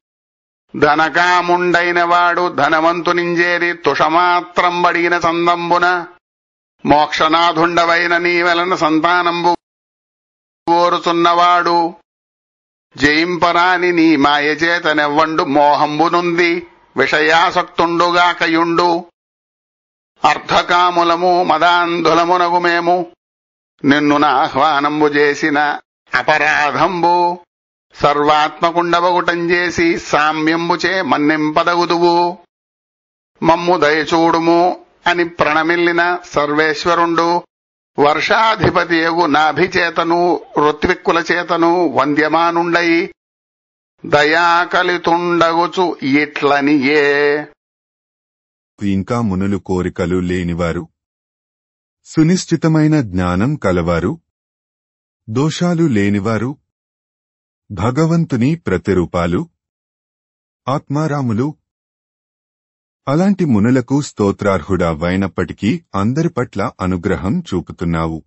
Speaker 2: ధనకాముండైన వాడు ధనవంతునింజేరి తుషమాత్రంబడిగిన చందంబున మోక్షనాథుండవైన నీ వలన సంతానంబు కోరుచున్నవాడు జయింపరాని నీ మాయచేతనెవ్వండు మోహంబునుంది విషయాసక్తుండుగాకయుండు. అర్ధకాములము మదాంధులమునగు మేము నిన్ను నాహ్వానంబు చేసిన అపరాధంబు సర్వాత్మకుండవగుటం చేసి సామ్యంబుచే మన్నింపదగుదువు. మమ్ము దయచూడుము అని ప్రణమిల్లిన సర్వేశ్వరుండు వర్షాధిపతియగు నాభిచేతను ఋత్విక్కుల చేతను వంద్యమానుండై దయాకలితుండగుచు ఇట్లనియే.
Speaker 1: ఇంకా మునులు కోరికలు లేనివారు, సునిశ్చితమైన జ్ఞానం కలవారు, దోషాలు లేనివారు, భగవంతుని ప్రతిరూపాలు, ఆత్మారాములు. అలాంటి మునులకు స్తోత్రార్హుడవైనప్పటికీ అందరి పట్ల అనుగ్రహం చూపుతున్నావు.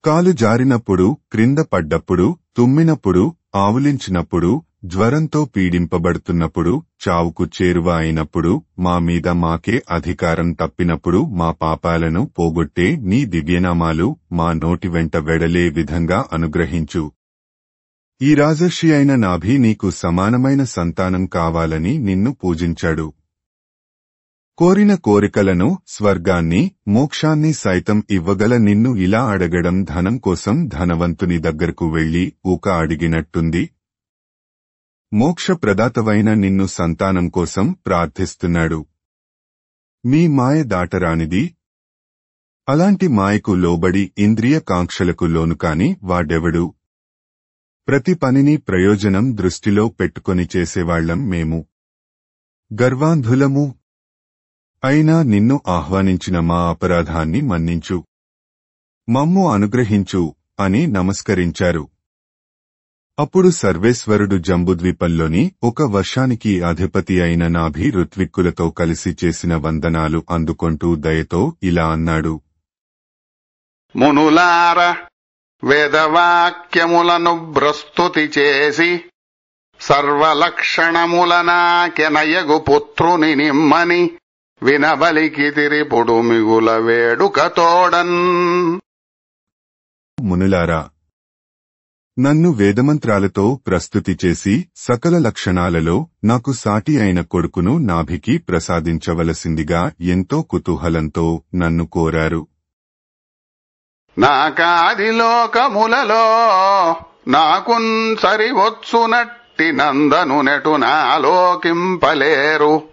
Speaker 1: కాలు జారినప్పుడు, క్రింద పడ్డప్పుడు, తుమ్మినప్పుడు, ఆవులించినప్పుడు, జ్వరంతో పీడింపబడుతున్నప్పుడు, చావుకు చేరువ అయినప్పుడు, మా మీద మాకే అధికారం తప్పినప్పుడు మా పాపాలను పోగొట్టే నీ దివ్యనామాలు మా నోటి వెంట వెడలే విధంగా అనుగ్రహించు. ఈ రాజర్షి అయిన నాభి నీకు సమానమైన సంతానం కావాలని నిన్ను పూజించాడు. కోరిన కోరికలను, స్వర్గాన్ని, మోక్షాన్ని సైతం ఇవ్వగల నిన్ను ఇలా అడగడం ధనం కోసం ధనవంతుని దగ్గరకు వెళ్లి ఊక అడిగినట్టుంది. మోక్షప్రదాతవైన నిన్ను సంతానం కోసం ప్రార్థిస్తున్నాడు. మీ మాయ దాటరానిది. అలాంటి మాయకు లోబడి ఇంద్రియ కాంక్షలకు లోనుకాని వాడెవడు? ప్రతి పనిని ప్రయోజనం దృష్టిలో పెట్టుకొని చేసేవాళ్లం మేము. గర్వాంధులము అయినా నిన్ను ఆహ్వానించిన మా అపరాధాన్ని మన్నించు, మమ్ము అనుగ్రహించు అని నమస్కరించారు. అప్పుడు సర్వేశ్వరుడు జంబుద్వీపంలోని ఒక వర్షానికి అధిపతి అయిన నాభి ఋత్విక్కులతో కలిసి చేసిన వందనాలు అందుకొంటూ దయతో ఇలా అన్నాడు.
Speaker 2: మునులార వేదవాక్యములను భ్రస్తుతి చేసి సర్వలక్షణములనాకెనయగు పుత్రుని నిమ్మని వినబలికి తిరిపుడు మిగుల వేడుకతోడన్.
Speaker 1: మునులారా, నన్ను వేదమంత్రాలతో ప్రస్తుతి చేసి సకల లక్షణాలలో నాకు సాటి అయిన కొడుకును నాభికి ప్రసాదించవలసిందిగా ఎంతో కుతూహలంతో నన్ను కోరారు.
Speaker 2: నాకాది లోకములలో నాకున్ సరివొచ్చునట్టి నందను నెటు నాలోకింపలేరు.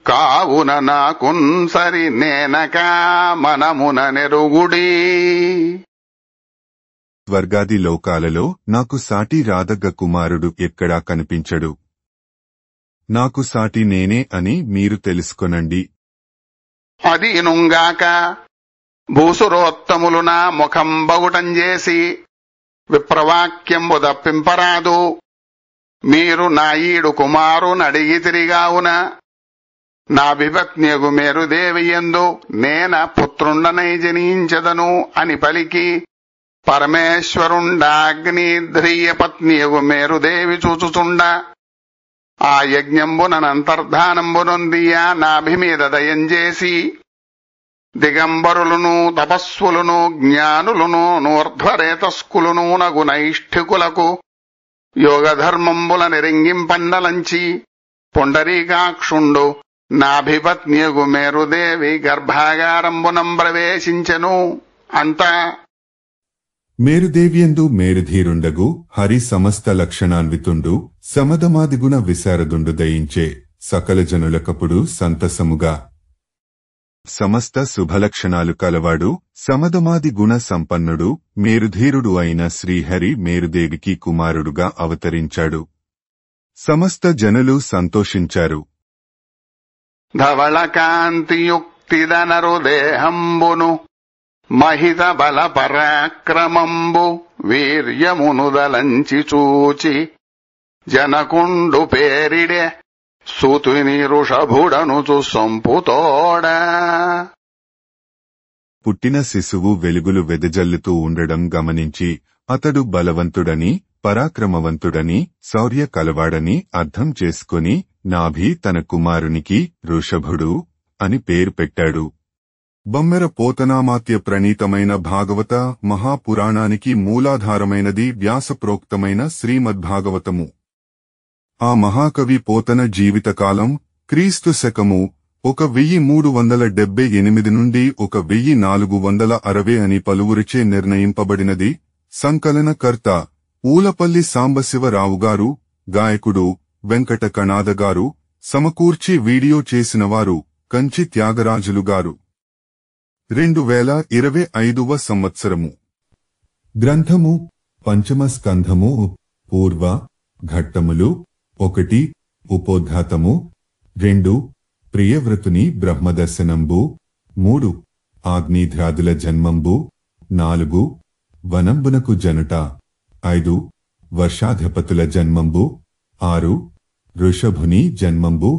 Speaker 2: కావున నాకున్ సరి నేనకా మనమున నెరుగుడి.
Speaker 1: స్వర్గాది లోకాలలో నాకు సాటి రాదగ్గ కుమారుడు ఎక్కడా కనిపించడు. నాకు సాటి నేనే అని మీరు తెలుసుకొనండి.
Speaker 2: అది నుంగాక భూసురోత్తములు నా ముఖంబగుటం చేసి విప్రవాక్యంబు దప్పింపరాదు. మీరు నా ఈడు కుమారునడిగి తిరిగావున నాభిపత్నియగు మేరుదేవియందు నేన పుత్రుండనై జనించదను అని పలికి పరమేశ్వరుండాగ్నిధ్రియ పత్నియగు మేరుదేవి చూచుచుండ ఆ యజ్ఞంబునంతర్ధానంబునొందియా నాభిమీద దయంచేసి దిగంబరులను తపస్సులను జ్ఞానులను నూర్ధ్వరేతస్కులను నగు నైష్ఠికులకు యోగధర్మంబుల నిరింగింపండలంచి పుండరీకాక్షుండు నాభిపత్నియగు మేరుదేవి గర్భాగారంబునం ప్రవేశించెను. అంతా
Speaker 1: మేరుదేవియందు మేరుధీరుండగు హరి సమస్త లక్షణాన్వితుండు సమదమాదిగుణ విశారదుండు దయించే సకల జనులకప్పుడు సంతసముగా సమస్త శుభలక్షణాలు కలవాడు సమదమాది గుణ సంపన్నుడు మేరుధీరుడు అయిన శ్రీహరి మేరుదేవికి కుమారుడుగా అవతరించాడు. సమస్త జనులు సంతోషించారు.
Speaker 2: ధవళ కాంతియుక్తిదనరుదేహంబును మహిత బల పరాక్రమంబు వీర్యమునుదలంచి చూచి జనకుండు పేరిడే సూతుని ఋషభుడనుచు సంపుతోడా.
Speaker 1: పుట్టిన శిశువు వెలుగులు వెదజల్లుతూ ఉండడం గమనించి అతడు బలవంతుడని పరాక్రమవంతుడని శౌర్య కలవాడని అర్థం చేసుకుని నాభి తన కుమారునికి ఋషభుడు అని పేరు పెట్టాడు. బమ్మెర పోతనామాత్య ప్రణీతమైన భాగవత మహాపురాణానికి మూలాధారమైనది వ్యాసప్రోక్తమైన శ్రీమద్భాగవతము. ఆ మహాకవి పోతన జీవితకాలం క్రీస్తు శకము 1378 నుండి 1460 అని పలువురిచే నిర్ణయింపబడినది. సంకలనకర్త ఊలపల్లి సాంబశివరావుగారు, గాయకుడు వెంకట కణాదగారు, సమకూర్చి వీడియో చేసినవారు కంచి త్యాగరాజులుగారు. 2025వ సంవత్సరము. గ్రంథము పంచమ స్కంధము. పూర్వ ఘట్టములు 1 ఉపోద్ఘాతము, 2 ప్రియవ్రతుని బ్రహ్మదర్శనంబు, 3 ఆగ్నేధ్రాదుల జన్మంబు, 4 వనంబునకు జనుట, 5 వర్షాధిపతుల జన్మంబు, 6 ఋషభుని జన్మంబు,